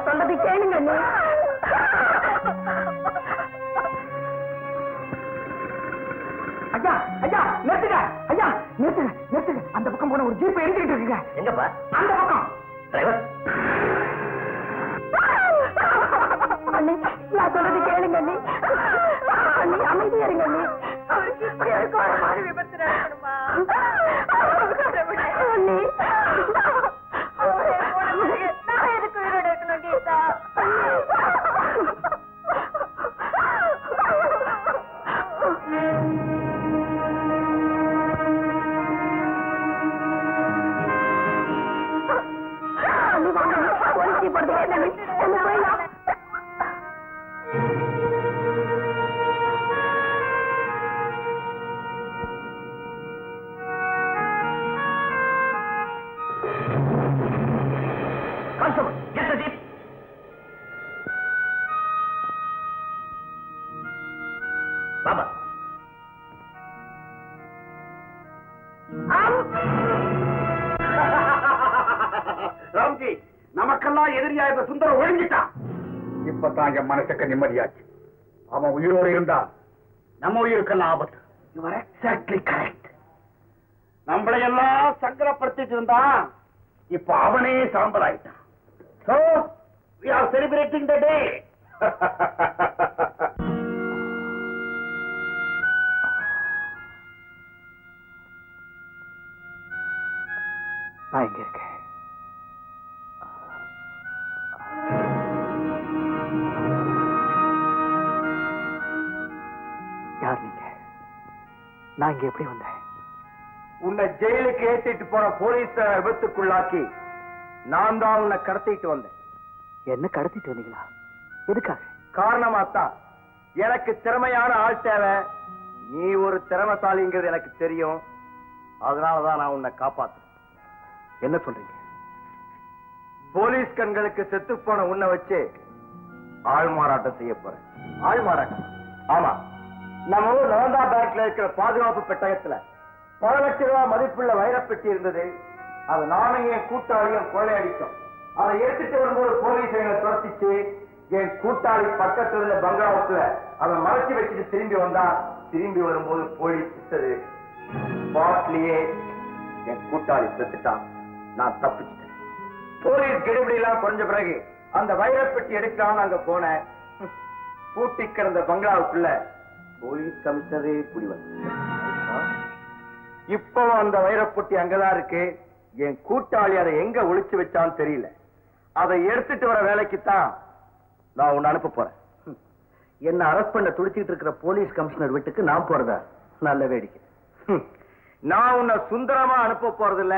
சொல்றது கேளுங்க. ஐயா ஐயா நிறுத்துங்க, ஐயா நிறுத்துங்க நிறுத்துங்க. அந்த பக்கம் போன ஒரு ஜீப்பை எடுத்துக்கிட்டு இருக்குங்க. எங்கப்பா? அந்த பக்கம். டிரைவர், அண்ணி நான் சொல்றது கேளுங்க. அண்ணி அண்ணி அமைதியா இருங்க. அண்ணி அவருக்கு இப்படி ஒரு மாதிரி விபத்து நடக்கணுமா? அண்ணி நான் எதுக்கு உயிரோட இருக்கணும் கீதா? அண்ணி வாங்க, போலீஸ் போடுறது போயிடலாம். பாபா ராம்ஜி, நமக்கெல்லாம் எதிரியா இருந்த சுந்தரம் ஒழிஞ்சிட்டான். இப்பதான் என் மனசுக்கு நிம்மதியாச்சு. அவன் உயிரோடு இருந்தா நம்ம உயிருக்கெல்லாம் ஆபத்து. You are exactly correct. நம்மளை எல்லாம் சங்கடப்படுத்திட்டு இருந்தான். இப்ப அவனே சாம்பலாயிட்டான். So we are celebrating the day. நான் இங்க இருக்கேன். யார் நீங்க? நான் இங்க எப்படி வந்தேன்? உன்னை ஜெயிலுக்கு ஏத்திட்டு போன போலீஸ விபத்துக்குள்ளாக்கி நான் தான் உன்னை கடத்திட்டு வந்தேன். என்ன கடத்திட்டு வந்தீங்களா? எதுக்காக? காரணமாத்தான். எனக்கு திறமையான ஆள் தேவை. நீ ஒரு திறமைசாலிங்கிறது எனக்கு தெரியும். அதனாலதான் நான் உன்னை காப்பாத்து. என்ன சொல்றீங்க? போலீஸ் கண்களுக்கு செத்து போன உன்னை வச்சு ஆள் மாறாட்டம் செய்ய போறேன். ஆள் மாறாட்டம்? ஆமா. நம்ம ஊர் நவந்தா பேங்க்ல இருக்கிற பாதுகாப்பு பெட்டகத்துல 10 லட்சம் ரூபாய் மதிப்புள்ள வைரப்பெட்டி இருந்தது. அது நானும் என் கூட்டாளியும் கொள்ளையடிச்சோம். அதை எடுத்துட்டு வரும்போது போலீஸ் எங்களை துரத்திச்சு. என் கூட்டாளி பக்கத்துல இருந்த பங்களாவுக்குள்ள அதை மறைச்சு வச்சுட்டு திரும்பி வந்தா. திரும்பி வரும்போது போலீஸ் சுத்தது. ஸ்பாட்லயே என் கூட்டாளி செத்துட்டான். நான் தப்பிச்சிட்டேன். போலீஸ் கெடுபிடி எல்லாம் குறைஞ்ச பிறகு அந்த வைரப்பெட்டி எடுக்கலாம்னு அங்க போனேன். பூட்டி கிடந்த பங்களாவுக்குள்ள போலீஸ் கமிஷனரே குடி வந்து. இப்போ அந்த வைரப்பெட்டி அங்கதான் இருக்கு. என் கூட்டாளி அதை எங்க ஒளிச்சு வச்சான்னு தெரியல. அதை எடுத்துட்டு வர வேலைக்குத்தான் நான் உன்னை அனுப்ப போறேன். என்ன அரெஸ்ட் பண்ண துடிச்சிட்டு இருக்கிற போலீஸ் கமிஷனர் வீட்டுக்கு நான் போறதா? நல்ல வேடிக்கை. நான் உன்னை சுந்தரமா அனுப்ப போறதில்ல,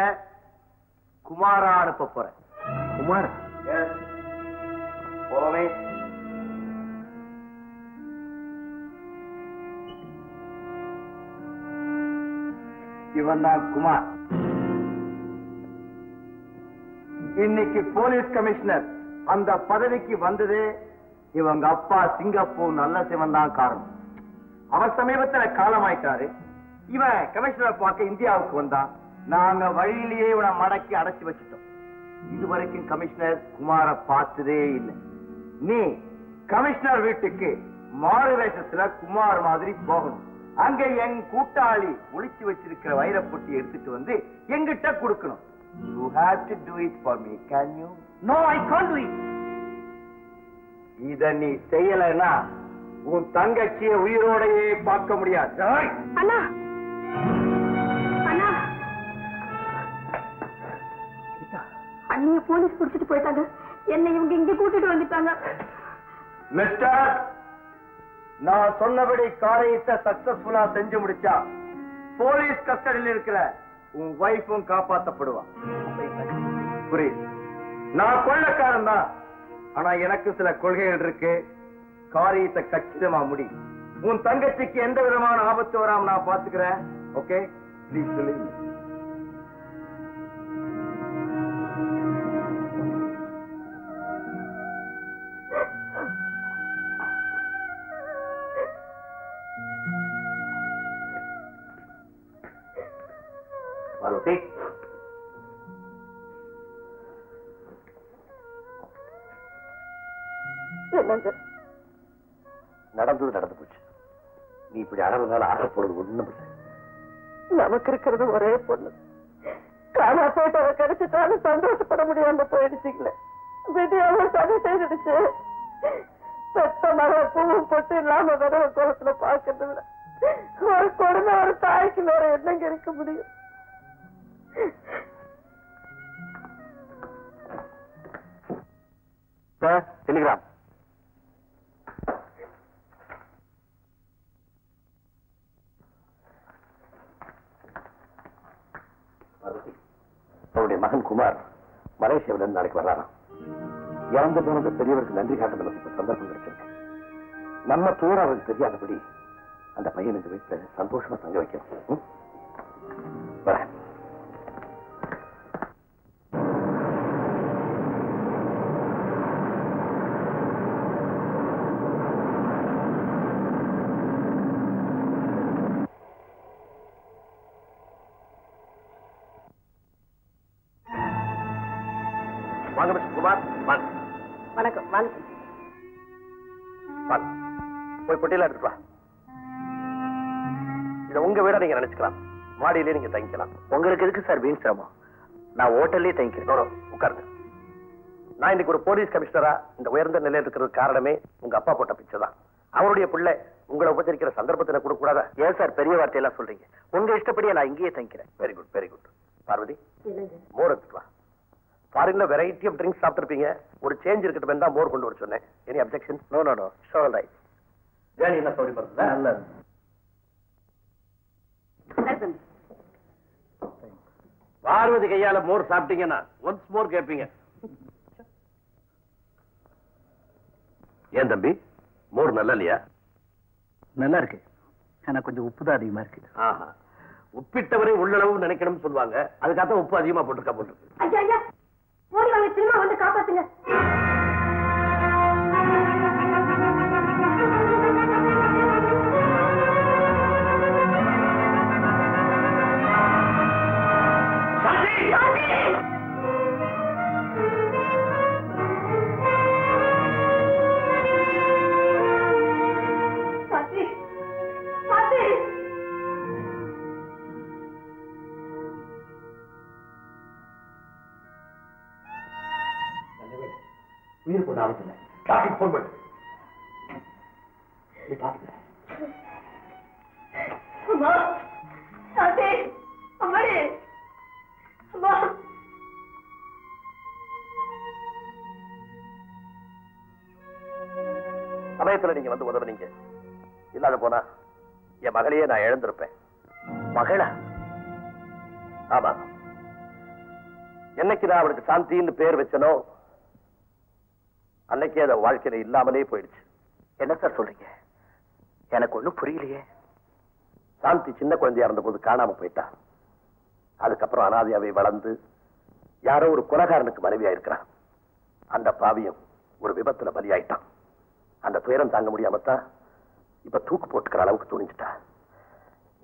குமாரா அனுப்ப போறேன். குமாரா? போவே. இவன் தான் குமார். இன்னைக்கு போலீஸ் கமிஷனர் அந்த பதவிக்கு வந்தது இவங்க அப்பா சிங்கப்பூர் நல்ல சிவன் தான் காரணம். அவர் சமீபத்துல காலமாயிட்டாரு. இவன் கமிஷனர் பார்க்க இந்தியாவுக்கு வந்தான். நாங்க வழியிலேயே இவனை மடக்கி அடைச்சு வச்சுட்டோம். இதுவரைக்கும் கமிஷனர் குமார பார்த்ததே இல்லை. நீ கமிஷனர் வீட்டுக்கு மாறு வேஷத்துல குமார் மாதிரி போகணும். அங்க என் கூட்டாளி ஒளிச்சு வச்சிருக்கிற வைரப்பொட்டி எடுத்துட்டு வந்து எங்கிட்ட கொடுக்கணும். You have to do it for me. Can you? No, I can't do it. இத நீ செய்யலைன்னா உன் தங்கச்சியை உயிரோடையே பார்க்க முடியாது. அண்ணா அண்ணா, அண்ணிய போலீஸ் புடிச்சிட்டு போயிட்டாங்க. என்ன இவங்க இங்க கூட்டிட்டு வந்துட்டாங்க. மிஸ்டர், நான் சொன்னபடி காரியத்தை சக்சஸ்ஃபுல்லா செஞ்சு முடிச்சா போலீஸ் கஸ்டடியில் இருக்கிற உன் வைஃபும் காப்பாற்றப்படுவான். புரியுது? நான் கொள்ளைக்காரன் தான். ஆனா எனக்கு சில கொள்கைகள் இருக்கு. காரியத்தை கச்சிதமா முடி. உன் தங்கச்சிக்கு எந்த விதமான ஆபத்து வராம நான் பாத்துக்கிறேன். ஓகே, ப்ளீஸ் சொல்லுங்க. மாலதி, என்னங்க நடந்தது நடந்து போச்சு. நீ இப்படி அறதுனால ஆகப்படுறது ஒண்ணும் இல்லை. நமக்கு இருக்கிறது ஒரே பொண்ணு. காணா போயிட்டவ கிடைச்சிட்டாலும் சந்தோஷப்பட முடியாம போயிடுச்சுங்களே. விதியாவ சதி செய்திடுச்சு. பெத்த மக பூவும் பொட்டு இல்லாம விதவ கோலத்துல பாக்குறது விட ஒரு கொடுமை ஒரு தாய்க்கு வேற என்னங்க இருக்க முடியும்? டெலிகிராம். அவருடைய மகன் குமார் மலேசியாவிலிருந்து நாளைக்கு வர்றாராம். இறந்து போனது பெரியவருக்கு நன்றி காட்ட நமக்கு சந்தர்ப்பம் கிடைச்சிருக்கு. நம்ம தூரம் அவருக்கு தெரியாதபடி அந்த பையனுக்கு வீட்டுல சந்தோஷமா தங்க வைக்கணும். வரேன். போய் பொட்டியில எடுத்துட்டு வா. இதை உங்க வீட நீங்க நினைச்சுக்கலாம், மாடியிலே நீங்க தங்கிக்கலாம். உங்களுக்கு எதுக்கு சார் வீண் சிரமம்? நான் ஹோட்டல்லே தங்கிக்கிறேன். உட்காருங்க. நான் இன்னைக்கு ஒரு போலீஸ் கமிஷனரா இந்த உயர்ந்த நிலையில் இருக்கிறது காரணமே உங்க அப்பா போட்ட பிச்சை தான். அவருடைய பிள்ளை உங்களை உபச்சரிக்கிற சந்தர்ப்பத்தில் கொடுக்க கூடாதா? ஏன் சார் பெரிய வார்த்தையெல்லாம் சொல்றீங்க? உங்க இஷ்டப்படியே நான் இங்கேயே தங்கிக்கிறேன். Very good, very good. Parvathi, மோர் எடுத்துட்டு வா. ஃபாரின்ல வெரைட்டி ஆஃப் ட்ரிங்க்ஸ் சாப்பிட்டுருப்பீங்க, ஒரு சேஞ்ச் இருக்கட்டும் தான் மோர் கொண்டு வர சொன்னேன். Any objection? No no no, sure right. Journey என்ன சௌகரியப்படுறது? நல்லது. பார்வதி கையால மோர் சாப்பிட்டீங்கன்னா ஒன்ஸ் மோர் கேட்பீங்க. ஏன் தம்பி, மோர் நல்லா இல்லையா? நல்லா இருக்கு, ஆனா கொஞ்சம் உப்பு தான் அதிகமா இருக்கு. ஆஹா, உப்பிட்டவரை உள்ளளவு நினைக்கணும்னு சொல்லுவாங்க, அதுக்காக உப்பு அதிகமா போட்டுருக்கா போட்டுருக்கு. ஐயா ஐயா, ஓடி வாங்க, திரும்ப வந்து காப்பாத்துங்க. உயிர் கொண்டு ஆபத்துல டாக்டர் போன் பண்ணு. நீ பாத்துக்க. அம்மா, சாந்தி, அம்மாடி, அம்மா. சமயத்துல நீங்க வந்து உதவுனீங்க, இல்லாத போனா என் மகளையே நான் இழந்திருப்பேன். மகளா? ஆமா, என்னைக்கு நான் அவளுக்கு சாந்தின்னு பேர் வச்சனோ அன்னைக்கே அந்த வாழ்க்கையில இல்லாமலே போயிடுச்சு. என்ன சார் சொல்றீங்க? எனக்கு ஒண்ணும் புரியலையே. சாந்தி சின்ன குழந்தையா இருந்த போது காணாம போயிட்டா. அதுக்கப்புறம் அனாதையாவே வளர்ந்து யாரோ ஒரு கொலைகாரனுக்கு மனைவியா இருக்கிறான். அந்த பாவியம் ஒரு விபத்துல பலியாயிட்டான். அந்த துயரம் தாங்க முடியாமத்தான் இப்ப தூக்கு போட்டுக்கிற அளவுக்கு துணிஞ்சிட்டா.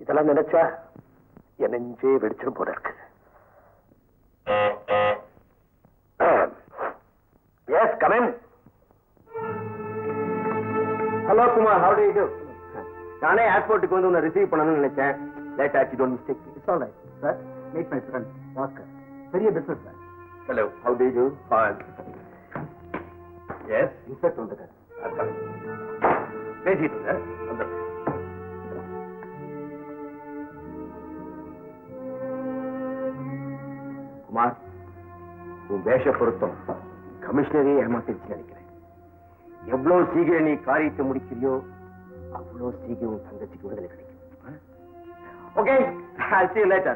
இதெல்லாம் நினைச்சா என் நெஞ்சே வெடிச்சிடும் போல இருக்கு. Yes, come in. Hello Kumar, how do you do? நானே ஏர்போர்ட்டுக்கு வந்து உன்னை ரிசீவ் பண்ணணும்னு நினைச்சேன். லேட் ஆச்சு, don't mistake. It's all right sir. Meet my friend Bhaskar, பெரிய business man. Hello, how do you do? Fine. Yes, inspector வந்துட்டார். பேசிட்டு இருங்க. குமார், உன் வேஷ பொருத்தம் கமிஷனரே ஏமாத்திருச்சு நினைக்கிறேன். எவ்வளவு சீக்கிரம் நீ காரியத்தை முடிக்கிறியோ அவ்வளவு சீக்கிரம் உன் தங்கச்சிக்கு விடுதலை கிடைக்கும். Okay, I'll see you later.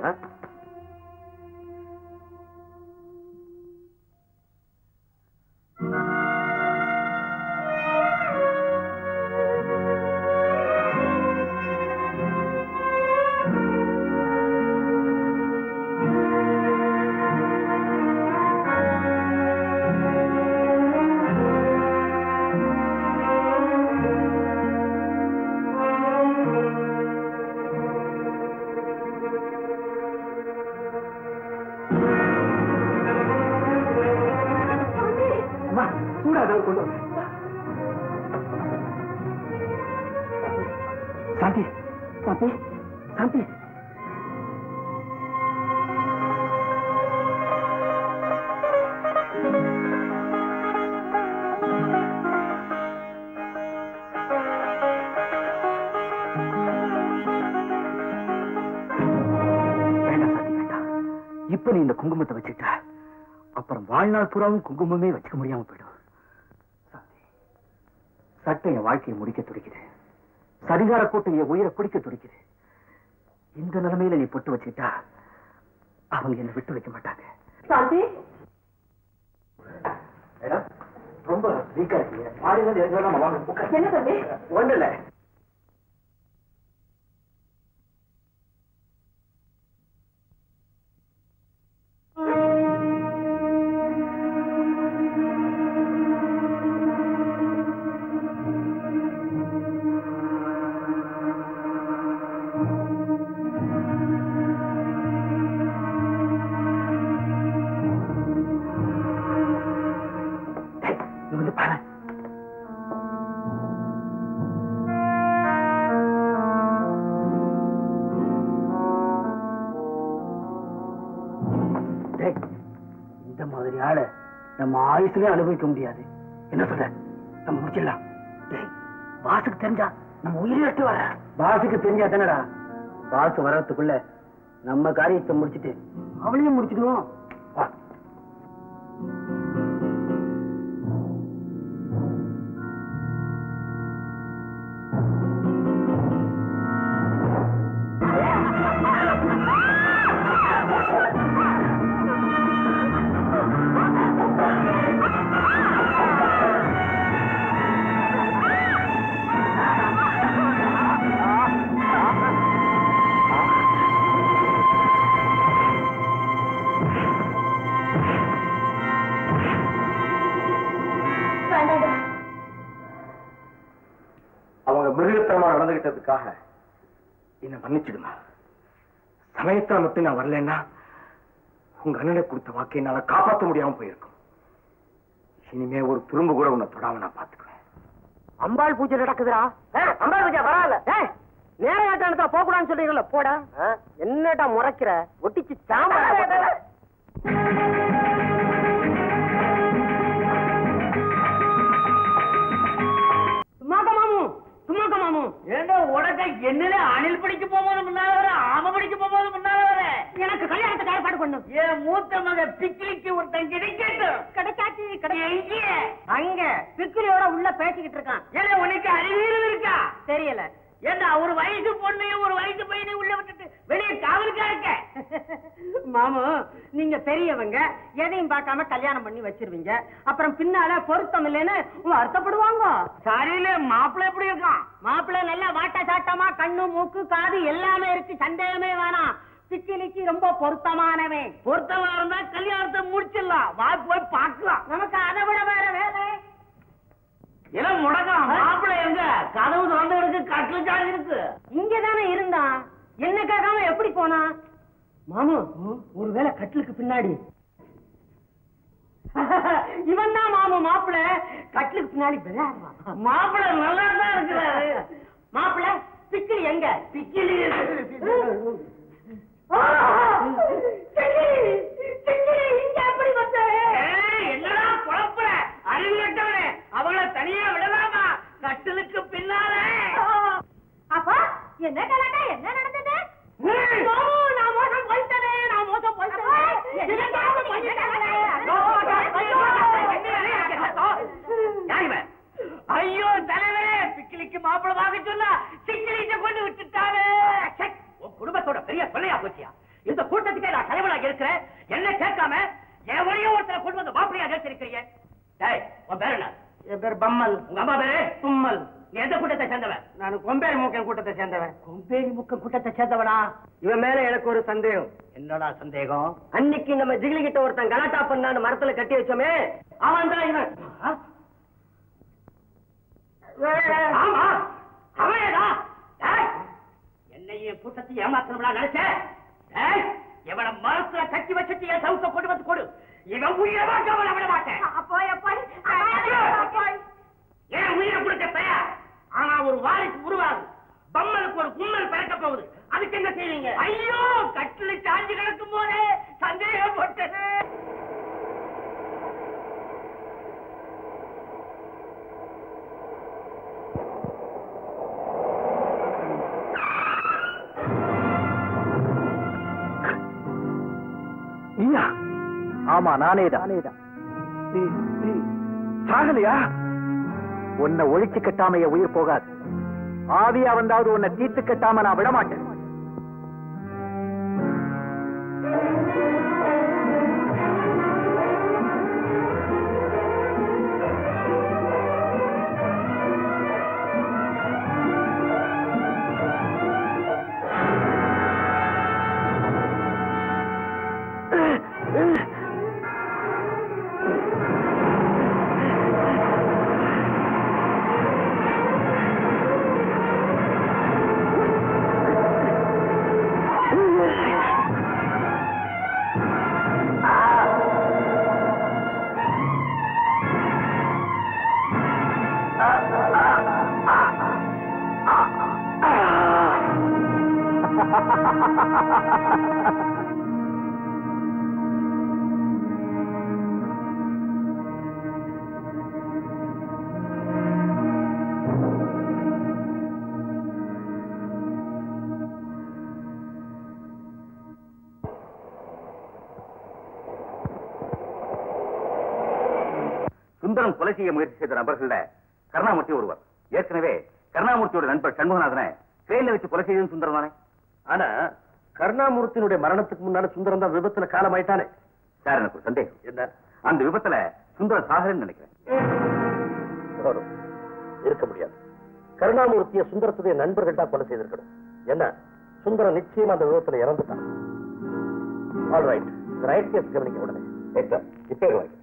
சாந்தி, சாந்தி, சாந்தி. வேண்டாம் சாந்தி, வேண்டாம். இப்ப நீ இந்த குங்குமத்தை வச்சுட்ட, அப்புறம் வாழ்நாள் பூராவும் குங்குமமே வச்சுக்க முடியாம போயிடும். சாந்தி, சட்டை என் வாழ்க்கையை முடிக்க துடிக்குது, சரிகார கூட்டம் என் உயிரை பிடிக்க துடிக்குது. இந்த நிலைமையில நீ பொட்டு வச்சுட்டா அவங்க என்ன விட்டு வைக்க மாட்டாங்க. சாந்தி, ரொம்ப வீக்கா இருக்கீங்க. என்ன தம்பி? ஒண்ணு இல்ல, வந்து பாரு. ஆளை நம்ம ஆயுசுலயே அனுபவிக்க முடியாது. என்ன சொல்ற? நம்ம முடிச்சிடலாம். பாசுக்கு தெரிஞ்சா நம்ம உயிரை எடுத்து வர. பாசுக்கு தெரிஞ்சா தானடா, பாசு வர்றதுக்குள்ள நம்ம காரியத்தை முடிச்சுட்டு அவளையும் முடிச்சிடுவோம். மிருகத்தனமா நடந்துகிட்டதுக்காக என்ன மன்னிச்சிடுமா. சமயத்துல மட்டும் நான் வரலன்னா உங்க அண்ணனை கொடுத்த வாக்கை என்னால காப்பாற்ற முடியாம போயிருக்கும். இனிமே ஒரு துரும்பு கூட உன்னை தொடாம நான் பாத்துக்குவேன். அம்பாள் பூஜை நடக்குதுடா. அம்பாள் பூஜை பரவாயில்ல. நேரடியா போக கூடாதுன்னு சொல்றீங்கல்ல, போடா. என்னடா முறைக்கிற? ஒட்டிச்சு சாம்பார். ஏண்டா உடனே என்னல அணில் படிக்க போகும்போது முன்னால வர, ஆம படிக்க போகும்போது முன்னால வர. எனக்கு கல்யாணத்துக்கு ஏற்பாடு பண்ணும். என் மூத்த மக பிக்கிலிக்கு ஒருத்தன் கிடைக்கட்டும். கிடைக்காச்சு எங்க? அங்க பிக்கிலியோட உள்ள பேசிக்கிட்டு இருக்கான். ஏன்னா உனக்கு அறிவியல் இருக்கா? தெரியல. ஏண்டா ஒரு வயசு பொண்ணையும் ஒரு வயசு பையனையும் உள்ள விட்டுட்டு வெளியே காவலுக்கா இருக்க? மாமு, நீங்க பெரியவங்க, எதையும் பார்க்காம கல்யாணம் பண்ணி வச்சிருவீங்க. அப்புறம் பின்னால பொருத்தம் இல்லைன்னு வருத்தப்படுவாங்க. சரியில்ல, மாப்பிள்ளை எப்படி இருக்கான்? மாப்பிள்ளை நல்லா வாட்ட சாட்டமா, கண்ணு மூக்கு காது எல்லாமே இருக்கு, சந்தேகமே வேணாம். பிக்கிலிக்கு ரொம்ப பொருத்தமானவன். பொருத்தமா இருந்தா கல்யாணத்தை முடிச்சிடலாம். வா போய் பார்க்கலாம். நமக்கு அதை விட வேற வேலை எல்லாம் முடக்கம். மாப்பிள்ளை எங்க? கதவு திறந்து இருக்கு, கட்டில் சார்ஜ் இருக்கு. இங்கதானே இருந்தான். என்ன கேட்காம எப்படி போனா? மாமு, ஒருவேளை கட்டிலுக்கு பின்னாடி இவன் தான் மாமு. மாப்பிள்ளை கட்டிலுக்கு பின்னாடி விளையாடுவான். மாப்பிள்ளை நல்லா தான் இருக்கிறாரு. மாப்பிள்ளை பிக்கிலி எங்க? பிக்கிலி என்னடா குழப்பற? அறிவியட்டவனே, அவங்கள தனியா விடலாமா? கட்டிலுக்கு பின்னால. அப்பா என்ன கலாட்டா? என்ன நடந்தது? நான் மோசம் போயிட்டேனே, நான் மோசம் போயிட்டேன். ஐயோ தலைவரே, பிக்கிலிக்கு மாப்பிள வாங்க சொன்னா சிக்கிலிட்ட கொண்டு விட்டுட்டாரு. குடும்பத்தோட பெரிய தொல்லையா போச்சியா? இந்த கூட்டத்துக்கே நான் தலைவனாக இருக்கிறேன். என்ன கேட்காம எவனையோ ஒருத்தரை கொண்டு வந்து மாப்பிளையா கேட்டிருக்கிறீங்க. உன் பேர் என்ன? என் பேர் பம்மல். உங்க அம்மா பேரு? தும்மல். நீ எந்த கூட்டத்தை சேர்ந்தவன்? நான் கொம்பேரி மூக்கன் கூட்டத்தை சேர்ந்தவன். கொம்பேரி மூக்கன் கூட்டத்தை சேர்ந்தவனா? இவன் மேல எனக்கு ஒரு சந்தேகம். என்னடா சந்தேகம்? அன்னைக்கு நம்ம ஜிகிலி கிட்ட ஒருத்தன் கலாட்டா பண்ணான்னு மரத்துல கட்டி வச்சோமே, அவன் தான் இவன். ஆமா, அவனேடா. என்னைய கூட்டத்தை ஏமாத்தணும்னா நினைச்ச? இவனை மரத்துல கட்டி வச்சுட்டு என் சவுத்த கொண்டு வந்து கொடு. இவன் உயிரை வாங்காமல் விட மாட்டேன். ஏன் உயிரை கொடுக்க தயார்? ஆனா ஒரு வாரிசு உருவாகும். பம்மலுக்கு ஒரு கும்மல் பிறக்க போகுது. அதுக்கு என்ன செய்வீங்க? ஐயோ, கட்டில சாஞ்சி கிடக்கும் போதே சந்தேகப்பட்டது. ஆமா, நானேதான். சாகலையா? உன்னை ஒழிச்சு கட்டாம என் உயிர் போகாது. ஆவியா வந்தாவது உன்னை தீர்த்து கட்டாம நான் விட மாட்டேன். சுந்தரம் கொலை செய்ய முயற்சி செய்த நபர்கள கருணாமூர்த்தி ஒருவர். ஏற்கனவே கருணாமூர்த்தியோட நண்பர் சண்முகநாதனை ட்ரெயின்ல வச்சு கொலை செய்தது சுந்தரம் தானே? ஆனா கருணாமூர்த்தியினுடைய மரணத்துக்கு முன்னால சுந்தரம் தான் விபத்துல காலமாயிட்டானே. சார், எனக்கு ஒரு சந்தேகம். என்ன? அந்த விபத்துல சுந்தரம் சாகரன்னு நினைக்கிறேன். இருக்க முடியாது. கருணாமூர்த்திய சுந்தரத்துடைய நண்பர்கள் தான் கொலை செய்திருக்கணும். என்ன, சுந்தரம் நிச்சயமா அந்த விபத்துல இறந்துட்டான். ஆல் ரைட், ரைட் கேஸ் கவனிக்க உடனே இப்ப வாங்க.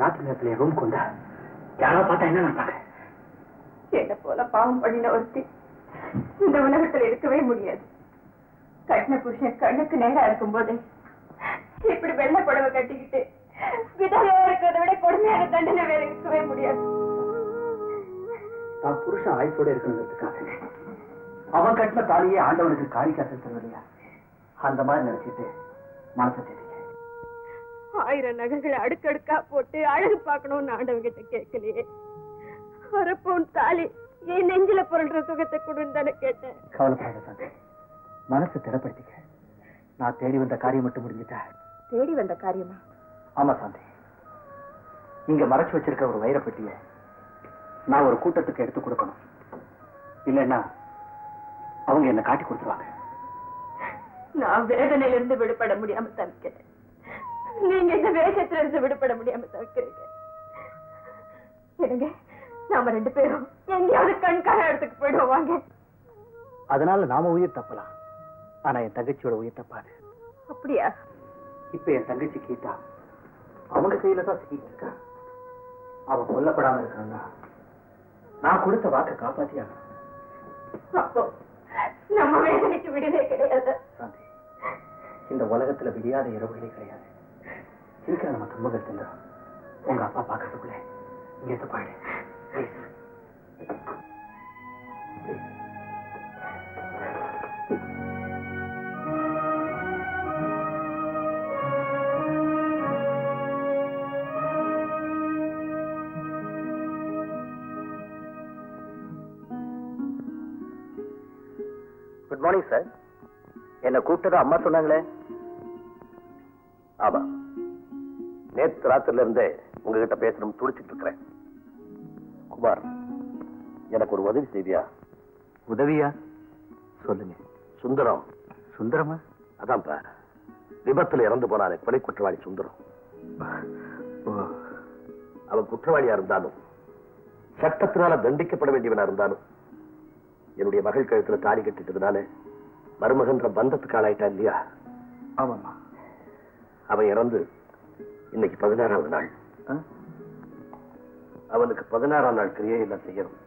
ராத்திரி நேரத்தில் ரூம் கொண்டா யாராவது பார்த்தா என்ன நினைப்பாங்க? என்ன போல பாவம் பண்ணின ஒருத்தி இந்த உலகத்தில் இருக்கவே முடியாது. கட்டின புருஷன் கண்ணுக்கு நேரா இருக்கும் போது இப்படி வெள்ளை புடவை கட்டிக்கிட்டு விதவையா இருக்கிறத விட கொடுமையான தண்டனை வேற இருக்கவே முடியாது. தான் புருஷன் ஆயுசோட இருக்கணுங்கிறதுக்காக அவன் கட்டின தாலியே ஆண்டவனுக்கு காரிக்கா செலுத்துறது இல்லையா? அந்த மாதிரி நினைச்சிட்டு மனசை தேடிக்க. 1000 நகைகளை அடுக்கடுக்கா போட்டு அழகு பார்க்கணும்னு ஆண்டவங்கிட்ட கேட்கலையே. அரப்போன் தாலி என் நெஞ்சில புரள்ற சுகத்தை கொடுன்னு தானே கேட்டேன். கவலைப்படாத சாந்தி, மனசை திடப்படுத்திக்க. நான் தேடி வந்த காரியம் மட்டும் முடிஞ்சுட்டா. தேடி வந்த காரியமா? ஆமா சாந்தி, இங்க மறைச்சு வச்சிருக்க ஒரு வைரப்பெட்டிய நான் ஒரு கூட்டத்துக்கு எடுத்து கொடுக்கணும். இல்லைன்னா அவங்க என்ன காட்டி கொடுத்துருவாங்க. நான் வேதனையில இருந்து விடுபட முடியாம தவிக்கிறேன். நீங்க இந்த வேஷத்துல இருந்து விடுபட முடியாம தவிக்கிறீங்க. எனக்கு நாம 2 பேரும் எங்கேயாவது கண்காண இடத்துக்கு போயிடுவோம் வாங்க. அதனால நாம உயிர் தப்பலாம், ஆனா என் தங்கச்சியோட உயிர் தப்பாது. அப்படியா? இப்ப என் தங்கச்சி கீதா அவங்க கையில தான் சிக்கிட்டு இருக்கா. அவ கொல்லப்படாம இருக்கா, நான் கொடுத்த வாக்கை காப்பாத்தியாக. அப்போ நம்ம வேதனைக்கு விடுதலை கிடையாது. சாந்தி, இந்த உலகத்துல விடியாத இரவுகளே கிடையாது. சீக்கிரம் நம்ம துன்பங்கள் தின்றோம். உங்க அப்பா பாக்கிறதுக்குள்ள இங்க போயிடு. Good morning sir. என்ன கூப்பிட்டதா அம்மா சொன்னாங்களே? ஆமா, நேற்று ராத்திரில இருந்தே உங்ககிட்ட பேசணும் துடிச்சிட்டு இருக்கிறேன். குமார், எனக்கு ஒரு உதவி செய்தியா? உதவியா? சொல்லுங்க. சுந்தரம். சுந்தரமா? அதான்ப்பா, விபத்துல இறந்து போனானே கொலை குற்றவாளி சுந்தரம். அவன் குற்றவாளியா இருந்தாலும் சட்டத்தினால தண்டிக்கப்பட வேண்டியவனா இருந்தாலும் என்னுடைய மகள் கழுத்துல தாலி கட்டிட்டதுனால மருமகன்ற பந்தத்துக்கு ஆளாயிட்டா இல்லையா? ஆமாம்மா. அவன் இறந்து இன்னைக்கு 16வது நாள். அவனுக்கு 16ஆம் நாள் கிரியை எல்லாம் செய்யணும்.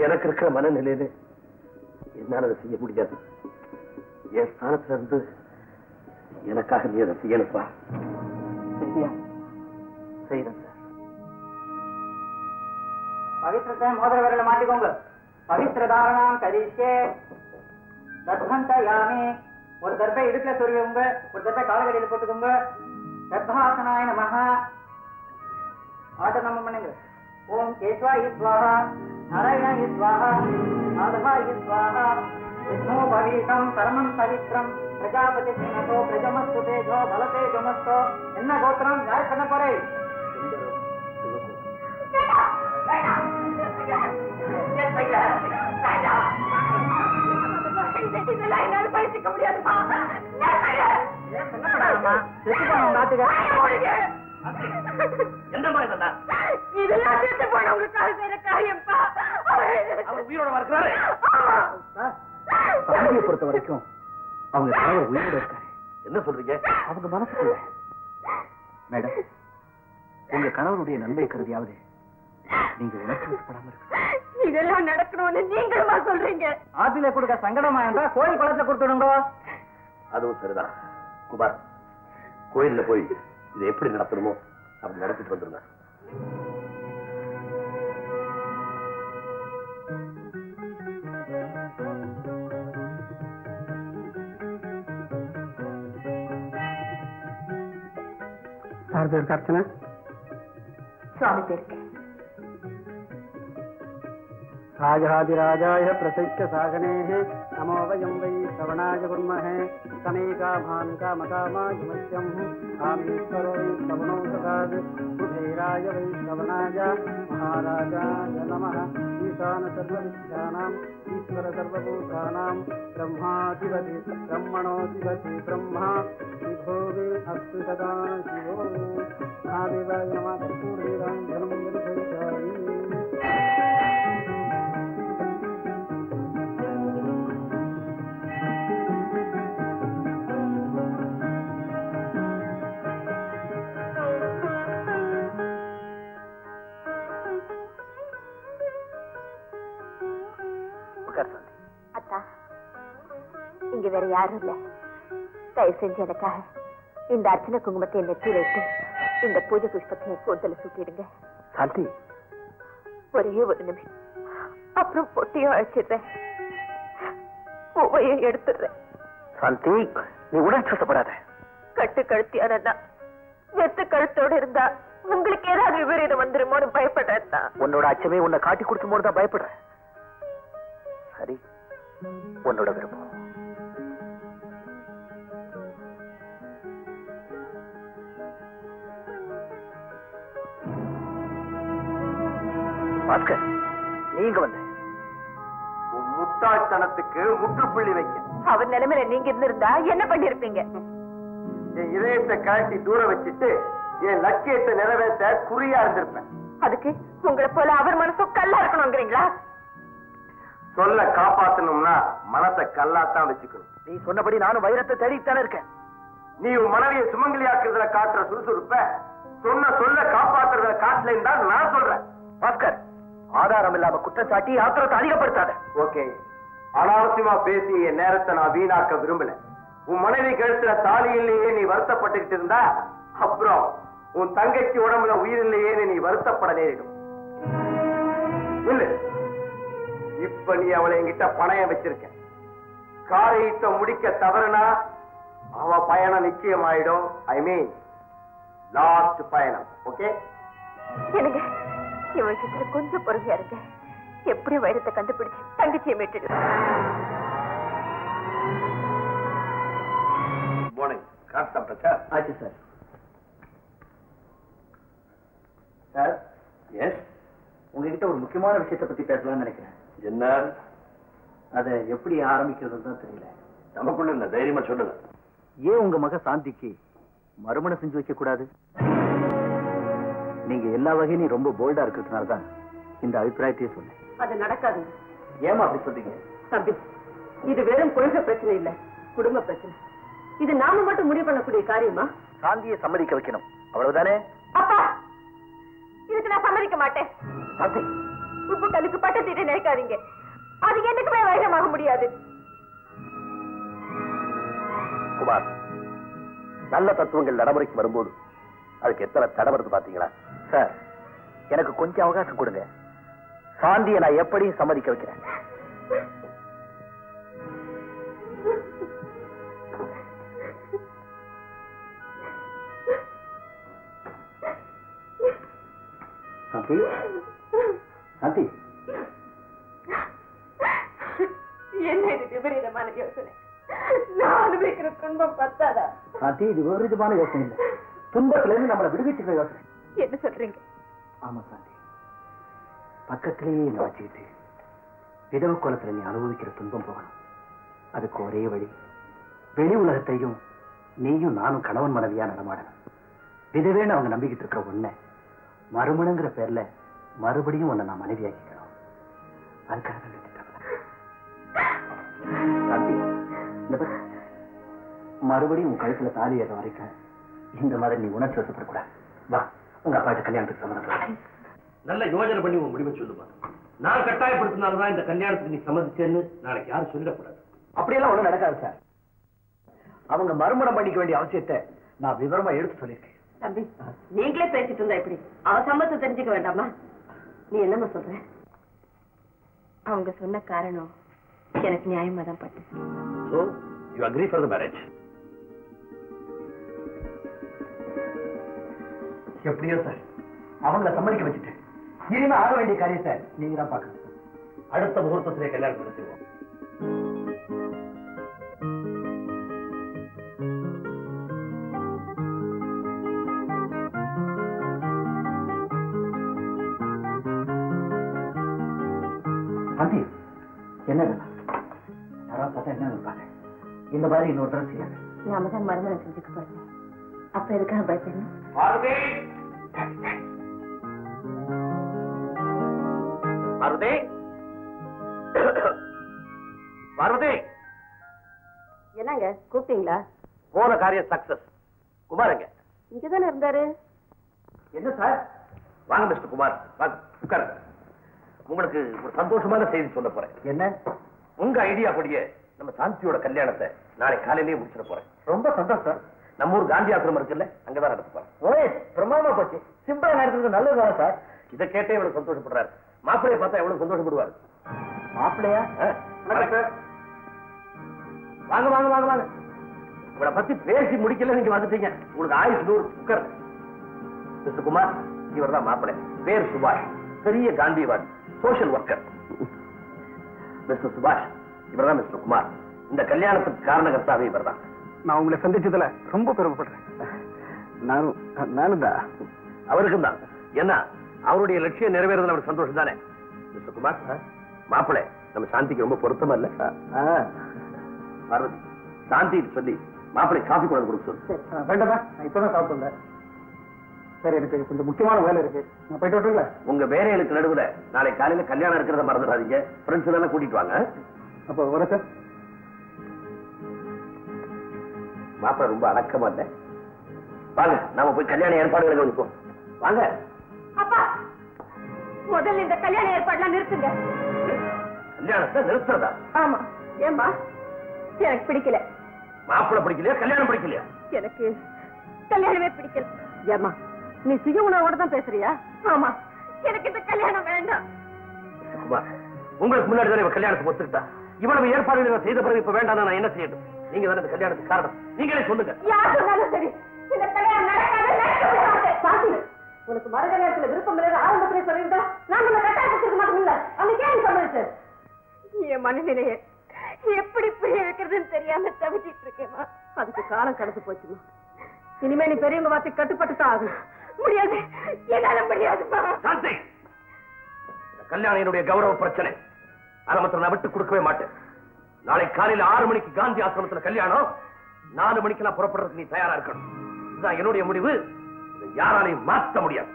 எனக்கு இருக்கிற மனநிலையில என்னால அதை செய்ய முடியாது. என் ஸ்தானத்துல இருந்து எனக்காக நீ அதை செய்யணுப்பா. செய்யறேன் சார். பவித்திரத்தை மோதிர விரல மாட்டிக்கோங்க. பவித்திர தாரணம் கரிஷே தத்வந்தயாமி. ஒரு தர்பை இடுப்புல சொருவிங்க, ஒரு தர்பை காலகடியில் போட்டுக்கோங்க. தத்வாசனாய நமஹ. ஆட்ட நம்ம பண்ணுங்க. ஓம் கேஸ்வா இஸ்வாஹா, நாராயண இஸ்வாஹா, மாதவா இஸ்வாஹா. விஷ்ணு பவீகம் பரமம் பவித்ரம் பிரஜாபதி சினதோ பிரஜமஸ்து தேஜோ பலதே ஜமஸ்தோ. என்ன கோத்திரம்? யார் பண்ண போறே? என்னால பழிச்சிக்க முடியாதுமா. செத்து போனவங்க ஆட்டுக்க. என்னம்மா இதெல்லாம்? இதெல்லாம் செத்து போனவங்களுக்காக செய்யற காரியம்ப்பா. அவர் உயிரோட இருக்கிறாரு. சாந்தியை பொறுத்த வரைக்கும் அவங்க கணவர் உயிரோட இருக்காரு. என்ன சொல்றீங்க? அவங்க மனசுக்குள்ள மேடம், உங்க கணவருடைய நன்மை கருதியாவது நீங்க உணர்ச்சி வசப்படாம இருக்கு. இதெல்லாம் நடக்கணும்னு நீங்களுமா சொல்றீங்க? ஆத்தில கொடுக்க சங்கடமா இருந்தா கோயில் குளத்துல கொடுத்துடுங்க. அதுவும் சரிதான். குமார், கோயில்ல போய் இதை எப்படி நடத்தணுமோ அப்படி நடத்திட்டு வந்துருங்க. யார் பேருக்கு அர்ச்சனை? சுவாமி பேருக்கு. ராஜாதிராஜாய பிரசைக்க சாகனேஹ நமோ வயம் வை சவணாய குர்மஹே சமேகா பான்கா மகாமாஜமத்யம் காமேஸ்வரோ வை சவணோ சதாத் குபேராய வை சவணாய மகாராஜாய நமः ஈசான சர்வவித்யானாம் ஈஸ்வர சர்வபூதானாம் பிரம்மாதிபதி பிரம்மணோதிபதி பிரம்மா விபோவே அஸ்து சதா சிவோ மகாதேவாய நமः கர்ப்பூரீராம் ஜனம் விருதயிதாமி. அத்தா, இங்க வேற யாரும் இல்ல. தயவு செஞ்சு எனக்காக இந்த அர்ச்சனை குங்குமத்தை நெத்தியில இட்டு இந்த பூஜை புஷ்பத்தை கூந்தல சூட்டிடுங்க. சாந்தி, ஒரே ஒரு நிமிஷம், அப்புறம் பொட்டியும் அழைச்சிடுறேன், பூவையும் எடுத்துடுறேன். சாந்தி, நீ உணர்ச்சி வசப்படாத. கட்டு கழுத்தியானா வெத்து கழுத்தோடு இருந்தா உங்களுக்கு ஏதாவது விபரீதம் வந்துருமோன்னு பயப்படுறேன் தான். உன்னோட அச்சமே உன்னை காட்டி கொடுக்கும் போது தான் பயப்படுறேன். சரி, உன்னோட விருப்பம். பாஸ்கர், நீங்க வந்து உன் முட்டாள்தனத்துக்கு முற்றுப்புள்ளி வைக்க அவர் நிலைமையில நீங்க இருந்திருந்தா என்ன பண்ணிருப்பீங்க? என் இதயத்தை கழட்டி தூர வச்சுட்டு என் லட்சியத்தை நிறைவேற்ற குறியா இருந்திருப்பேன். அதுக்கு உங்களை போல அவர் மனசும் கல்லா இருக்கணும்ங்கிறீங்களா? சொல்ல காப்பாத்தணும்னா மனத்தை கல்லாத்தான் வச்சுக்கணும். நீ சொன்னபடி நானும் வைரத்தை தேடித்தானே இருக்கேன். நீ உன் மனைவியை சுமங்கலியாக்குறதுல காட்டுற சுறுசுறுப்ப சொன்ன சொல்ல காப்பாத்துறத காட்டலன்னு தான் நான் சொல்றேன். பாஸ்கர், ஆதாரம் இல்லாம குற்றம் சாட்டி ஆத்திரத்தை அதிகப்படுத்தாத. ஓகே, அனாவசியமா பேசி என் நேரத்தை நான் வீணாக்க விரும்பல. உன் மனைவி கழுத்துல தாலி இல்லையே நீ வருத்தப்பட்டுக்கிட்டு இருந்தா அப்புறம் உன் தங்கச்சி உடம்புல உயிர் இல்லையே நீ வருத்தப்பட நேரிடும். இல்ல, இப்ப நீ அவளை என்கிட்ட பணயம் வச்சிருக்க. காரியத்தை முடிக்க தவறுனா அவ பயணம் நிச்சயமாயிடும். ஐ மீன் லாஸ்ட் பயணம். ஓகே, எனக்கு இவன் விஷயத்துல கொஞ்சம் பொறுமையா இருங்க. எப்படி வைரத்தை கண்டுபிடிச்சு தங்கச்சியை மீட்டுடு. மார்னிங். காட்டம் பிரசாத். ஆச்சு சார். சார், எஸ், உங்ககிட்ட ஒரு முக்கியமான விஷயத்தை பத்தி பேசலாம்னு நினைக்கிறேன். என்ன? அதை எப்படி ஆரம்பிக்கிறதுன்னு தான் தெரியல. நமக்குள்ள என்ன, தைரியமா சொல்லுங்க. ஏன் உங்க மக சாந்திக்கு மறுமணம் செஞ்சு வைக்க கூடாது? நீங்க எல்லா வகையிலும் ரொம்ப போல்டா இருக்கிறதுனால தான் இந்த அபிப்பிராயத்தையே சொன்னேன். அது நடக்காது. ஏமா அப்படி சொல்றீங்க? தம்பி, இது வெறும் கொள்கை பிரச்சனை இல்ல, குடும்ப பிரச்சனை. இது நாம மட்டும் முடிவு பண்ணக்கூடிய காரியமா? சாந்தியை சம்மதிக்க வைக்கணும், அவ்வளவுதானே? அப்பா, இதுக்கு நான் சம்மதிக்க மாட்டேன். சாந்தி, உப்பு கல்லுக்கு பட்ட தீட்டை நினைக்காதீங்க. அது என்னைக்குமே வைரமாக முடியாது. குமார், நல்ல தத்துவங்கள் நடைமுறைக்கு வரும்போது அதுக்கு எத்தனை தடை வருது பாத்தீங்களா? சார், எனக்கு கொஞ்சம் அவகாசம் கொடுங்க. சாந்தியை நான் எப்படியும் சம்மதிக்க வைக்கிறேன். சாந்தி, சாந்தி, என்ன இது விபரீதமான யோசனை? நான் அனுபவிக்கிற துன்பம் பத்தாதா? சாந்தி, இது விபரீதமான யோசனை இல்லை, துன்பத்துல இருந்து நம்மளை விடுவிச்சுக்கிற யோசனை. என்ன சொல்றீங்க? ஆமா சாந்தி, பக்கத்திலேயே என்ன வச்சுக்கிட்டு விதவ கோலத்துல நீ அனுபவிக்கிற துன்பம் போகணும். அதுக்கு ஒரே வழி, வெளி உலகத்தையும் நீயும் நானும் கணவன் மனைவியா நடமாடணும். விதவேன்னு அவங்க நம்பிக்கிட்டு இருக்கிற உன்னை மறுமணங்கிற பேர்ல மறுபடியும் உன்னை நான் மனைவியாக்கிக்கணும். அதுக்காக தான் மறுபடியும் உன் கழுத்துல தாலி ஏற வரைக்கும் இந்த மாதிரி நீ உணர்ச்சி வசப்படக்கூடாது. வா, உங்க அப்பாட்ட கல்யாணத்துக்கு சம்மதம். நல்ல யோஜனை பண்ணி உன் முடிவை சொல்லுமா. நான் கட்டாயப்படுத்தினால்தான் இந்த கல்யாணத்துக்கு நீ சம்மதிச்சேன்னு நாளைக்கு யாரும் சொல்லிடக்கூடாது. அப்படியெல்லாம் ஒண்ணும் நடக்காது சார். அவங்க மறுமணம் பண்ணிக்க வேண்டிய அவசியத்தை நான் விவரமா எடுத்து சொல்லியிருக்கேன். தம்பி, நீங்களே பேசிட்டு இருந்தா எப்படி? அவ சம்மதத்தை தெரிஞ்சுக்க வேண்டாமா? நீ என்னமா சொல்ற? அவங்க சொன்ன காரணம் எனக்கு நியாயமா தான் பட்டு. So, you agree for the marriage? எப்படியோ சார், அவங்கள சம்மதிக்க வச்சுட்டு இனிமே ஆக வேண்டிய காரியத்தை நீங்க தான் பார்க்கணும். அடுத்த முகூர்த்தத்திலே கல்யாணம் நடத்திடுவோம். தம்பி, என்ன யாராவது பார்த்தா என்ன இருப்பாங்க? இந்த மாதிரி இன்னொரு தடவை செய்யாது. நாம தான் மறுமணம் செஞ்சுக்க போறோம். அப்ப எதுக்காக பயப்படணும்? பார்வதி! பார்வதி! பார்வதி! என்னங்க கூப்பிட்டீங்களா? போன காரியம் சக்சஸ். குமாரங்க இங்கதானே இருந்தாரு. என்ன சார்? வாங்க மிஸ்டர் குமார், வாங்க உட்காருங்க. உங்களுக்கு ஒரு சந்தோஷமான செய்தி சொல்ல போறேன். என்ன? உங்க ஐடியா படியே நம்ம சாந்தியோட கல்யாணத்தை நாளை காலையிலேயே முடிச்சிட போறேன். ரொம்ப சந்தோஷம் சார். நம்ம ஊர் காந்தி ஆசிரமம் இருக்குல்ல, அங்கதான் நடத்த போறேன். ஓய், பிரமாதமா போச்சு. சிம்பிளா நடத்துறது நல்லதுதான் சார். இதை கேட்டே இவ்வளவு சந்தோஷப்படுறாரு. மாப்பிள்ளையை பார்த்தா எவ்வளவு சந்தோஷப்படுவாரு. மாப்பிள்ளையா? வாங்க வாங்க வாங்க வாங்க. உங்களை பத்தி பேசி முடிக்கல, நீங்க வந்துட்டீங்க. உங்களுக்கு ஆயுஷ் 100. உட்கார். மிஸ்டர் குமார், இவர் தான் மாப்பிள்ளை. பேர் சுபாஷ், பெரிய காந்திவாதி, சோஷியல் ஒர்க்கர். மிஸ்டர் சுபாஷ், இவர் தான் மிஸ்டர் குமார். இந்த கல்யாணத்துக்கு காரணகர்த்தாவே இவர் தான். நான் உங்களை சந்திச்சதுல ரொம்ப பெருமைப்படுறேன். நானும் தான். அவருக்கும் தான். என்ன, அவருடைய லட்சியம் நிறைவேறதுல அவருக்கு சந்தோஷம் தானே. மிஸ்டர் குமார், மாப்பிள்ளை நம்ம சாந்திக்கு ரொம்ப பொருத்தமா இல்ல? பார்வதி, சாந்தி சொல்லி மாப்பிள்ளை காஃபி கூட கொடுக்க சொல்லு. வேண்டாமா, நான் இப்பதான் சாப்பிட்டேன். சரி, எனக்கு கொஞ்சம் முக்கியமான வேலை இருக்கு, நான் போயிட்டு வரட்டுங்களா? உங்க வேலைகளுக்கு நடுவுல நாளை காலையில கல்யாணம் இருக்கிறத மறந்துடாதீங்க. ஃப்ரெண்ட்ஸ் எல்லாம் கூட்டிட்டு வாங்க. அப்போ வர சார். மாப்பிள்ளை ரொம்ப அடக்கமா இல்ல. வாங்க, நாம போய் கல்யாண ஏற்பாடுகளை கவனிப்போம். வாங்க. அப்பா, முதல்ல இந்த கல்யாண ஏற்பாடுலாம் நிறுத்துங்க. கல்யாணத்தை நிறுத்துறதா? ஆமா. ஏமா, எனக்கு பிடிக்கல. மாப்பிள்ளை பிடிக்கலையா, கல்யாணம் பிடிக்கலையா? எனக்கு கல்யாணமே பிடிக்கல. ஏமா, நீ சுய உணவோட தான் பேசுறியா? ஆமா, எனக்கு இந்த கல்யாணம் வேண்டாம். குமார், உங்களுக்கு முன்னாடி தானே இவ கல்யாணத்துக்கு ஒத்துக்கிட்டா. இவ்வளவு ஏற்பாடுகள் செய்த பிறகு இப்ப வேண்டாம், நான் என்ன செய்யணும்? நீங்க தானே இந்த கல்யாணத்துக்கு காரணம். நீங்களே சொல்லுங்க. யார் சொன்னாலும் சரி, இந்த கல்யாணம் நடக்காது. சாந்தி, உனக்கு மறு கல்யாணத்துல விருப்பம் இல்லை ஆரம்பத்திலே சொல்லியிருந்தா நான் உன்னை கட்டாயப்படுத்திருக்க மாட்டோம்ல. அன்னைக்கு ஏன் சொல்லிச்சு? என் மனநிலையை எப்படி புரிய வைக்கிறதுன்னு தெரியாம தவிச்சிட்டு இருக்கேமா. அதுக்கு காலம் கடந்து போச்சுமா. இனிமே நீ பெரியவங்க வார்த்தை கட்டுப்பட்டு தான் ஆகும். முடியாது, என்னால முடியாதுமா. சாந்தி, கல்யாணம் என்னுடைய கௌரவ பிரச்சனை. ஆரம்பத்தில் நான் விட்டு கொடுக்கவே மாட்டேன். நாளை காலையில 6 மணிக்கு காந்தி ஆசிரமத்தில் கல்யாணம். 4 மணிக்கு நான் புறப்படுறதுக்கு நீ தயாரா இருக்கணும். இதுதான் என்னுடைய முடிவு. இதை யாராலையும் மாற்ற முடியாது.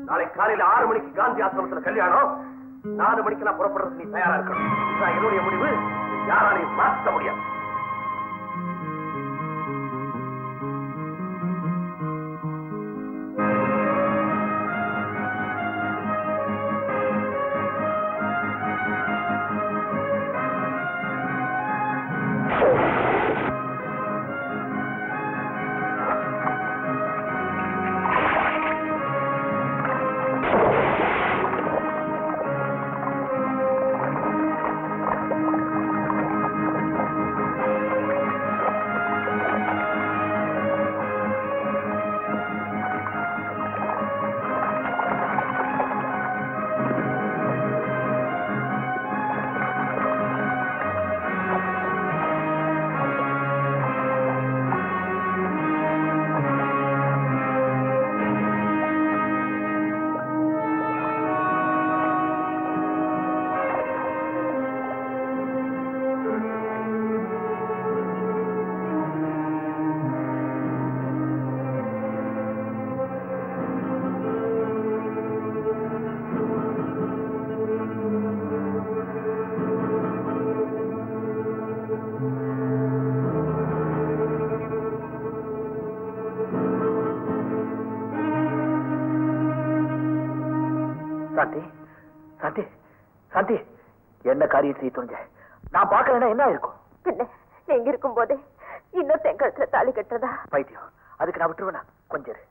நாளை காலையில 6 மணிக்கு காந்தி ஆசிரமத்தில் கல்யாணம். 4 மணிக்கு நான் புறப்படுறதுக்கு நீ தயாரா இருக்கணும். இதுதான் என்னுடைய முடிவு. யாராலையும் மாற்ற முடியாது. சாந்தி சாந்தி சாந்தி என்ன காரியம் செய்ய துணிஞ்ச? நான் பார்க்கலன்னா என்ன இருக்கும்? பின்ன நீங்க இருக்கும் போதே இன்னொருத்தன் கழுத்துல தாலி கட்டுறதா? பைத்தியம், அதுக்கு நான் விட்டுருவேனா? கொஞ்சம் இரு.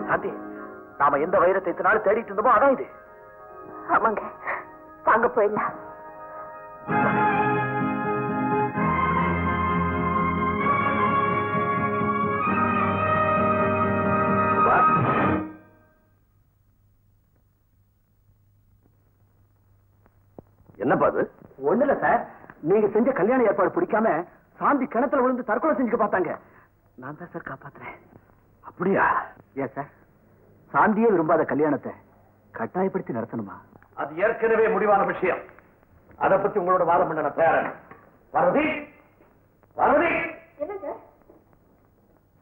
சாந்தி, நாம எந்த வைரத்தை இத்தனாலும் தேடிட்டு இருந்தோமோ அதான் இது. ஆமாங்க, வாங்க போயிடலாம். என்னப்பா அது? ஒண்ணு இல்ல சார், நீங்க செஞ்ச கல்யாண ஏற்பாடு பிடிக்காம சாந்தி கிணத்துல விழுந்து தற்கொலை செஞ்சுக்க பார்த்தாங்க. நான் தான் சார் காப்பாத்துறேன். அப்படியா? ஏன் சார், சாந்தியே விரும்பாத கல்யாணத்தை கட்டாயப்படுத்தி நடத்தணுமா? அது ஏற்கனவே முடிவான விஷயம். அதை பத்தி உங்களோட வாதம் பண்ண நான் தயாரான. பார்வதி, பார்வதி,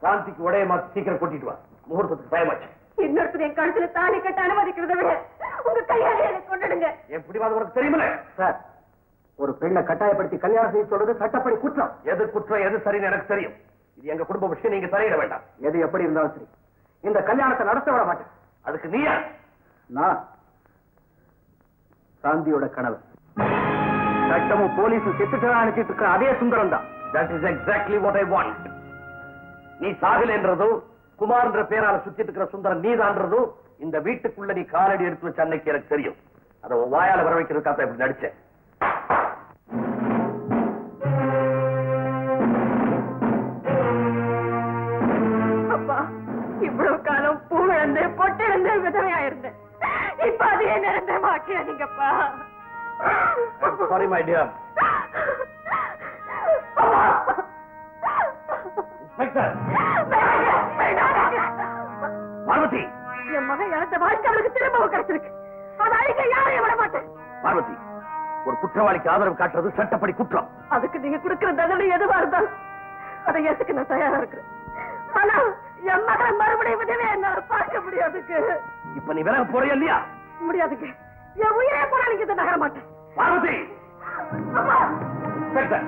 சாந்திக்கு உடைய மாத்தி சீக்கிரம் கூட்டிட்டு வா. முகூர்த்தத்துக்கு பயமாச்சு. இன்னொருத்தர் என் கழுத்துல தாலி கட்ட அனுமதிக்கிறத விட உங்க கையாலே எனக்கு கொண்டுடுங்க. என் பிடிவாதம் உனக்கு தெரியுமில்ல? சார், ஒரு பெண்ணை கட்டாயப்படுத்தி கல்யாணம் செய்ய சொல்றது சட்டப்படி குற்றம். எது குற்றம் எது சரின்னு எனக்கு தெரியும். இது எங்க குடும்ப விஷயம், நீங்க தலையிட வேண்டாம். எது எப்படி இருந்தாலும் சரி, இந்த கல்யாணத்தை நடத்த விட மாட்டேன். அதுக்கு நீயா? நான் சாந்தியோட கனவு. சட்டமும் போலீஸும் செத்துட்டு அனுப்பிட்டு இருக்கிற அதே சுந்தரம் தான். That is exactly what I want. நீ சாகல என்றதும் குமார் என்ற பேரால சுத்திட்டு இருக்கிற சுந்தரம் நீதான்றதும் இந்த வீட்டுக்குள்ள நீ காலடி எடுத்து வச்ச அன்னைக்கு எனக்கு தெரியும். அதை வாயால வர வைக்கிறதுக்காக இப்படி நடிச்சேன். அப்பா, இவ்வளவு காலம் பூ இழந்து பொட்டு இழந்து விதவையா இருந்தேன். இப்ப அதையே நிரந்தரமாக்கியாதீங்கப்பா. Sorry my dear. Inspector. Parvati, என் மகன் இழந்த வாழ்க்கை அவளுக்கு திரும்ப கிடைச்சிருக்கு. அதை அழிக்க யாரையும் விட மாட்டேன். பார்வதி, ஒரு குற்றவாளிக்கு ஆதரவு காட்டுறது சட்டப்படி குற்றம். அதுக்கு நீங்க கொடுக்கிற தண்டனை எதுவா இருந்தாலும் அதை ஏத்துக்க நான் தயாரா இருக்கிறேன். ஆனா என் மகன் மறுபடியும் விதவே என்னால பார்க்க முடியாதுக்கு. இப்ப நீ விலக போறியா இல்லையா? முடியாதுக்கு. என் உயிரே போனா நீங்க இதை நகர மாட்டேன். பார்வதி, அப்பா, inspector.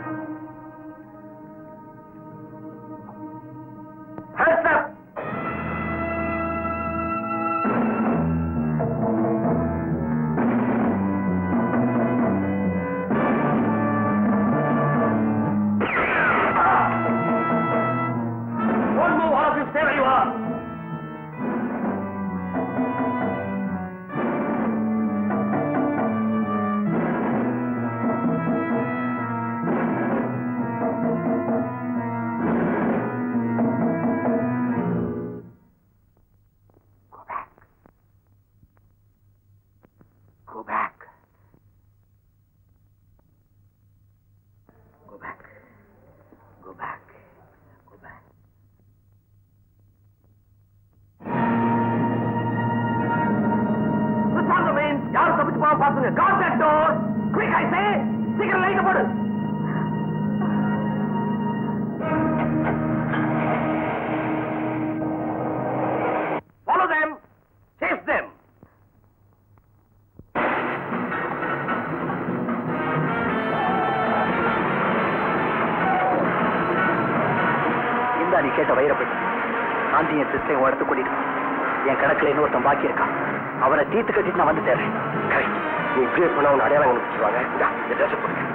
Don't move, all of you, stay where you are. Go back. Go back. Go back. Go back. Switch on the mains. யாரும் தப்பிச்சு போக பாத்துங்க. Guard that door. Quick, I say. சீக்கிரம் லைட் போடு. Follow them. Chase them. இந்த நீ கேட்ட வைரப்பட்டு சாந்தி என் sister இடத்து கூட்டிட்டு என் கணக்குல இன்னொருத்தன் பாக்கி இருக்கான். அவனை தீர்த்து கட்டிட்டு நான் வந்து தேடுறேன். நீ இப்படியே பண்ண உன் அடையாளம் கண்டுபிடிச்சுவாங்க. இந்த ட்ரெஸ் போடுங்க.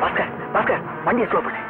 பாஸ்கர், பாஸ்கர், வண்டியை ஸ்லோ பண்ணு.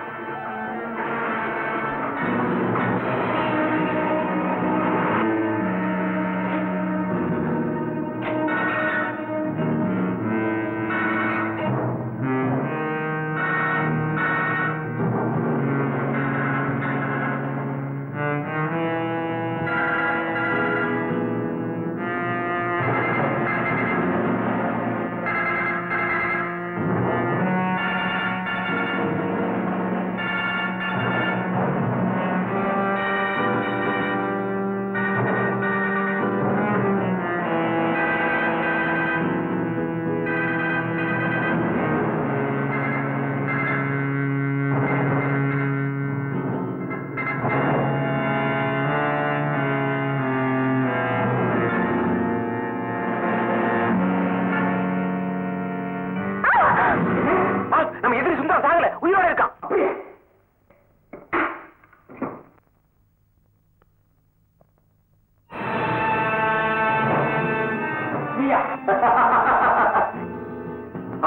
நீயா?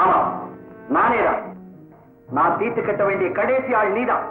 ஆமா, நானேதான். நான் தீர்த்து கட்ட வேண்டிய கடைசி ஆள் நீதான்.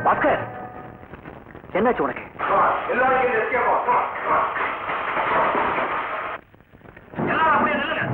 பாஸ்கர், என்னாச்சு உனக்கு? எல்லாரும் அப்படியே நில்லுங்க.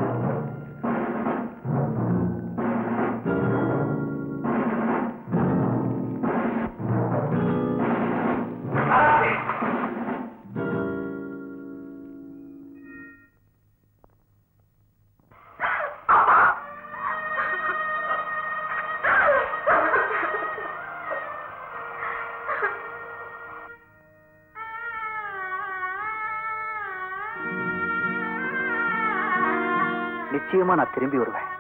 நிச்சயமா நான் திரும்பி வருவேன்.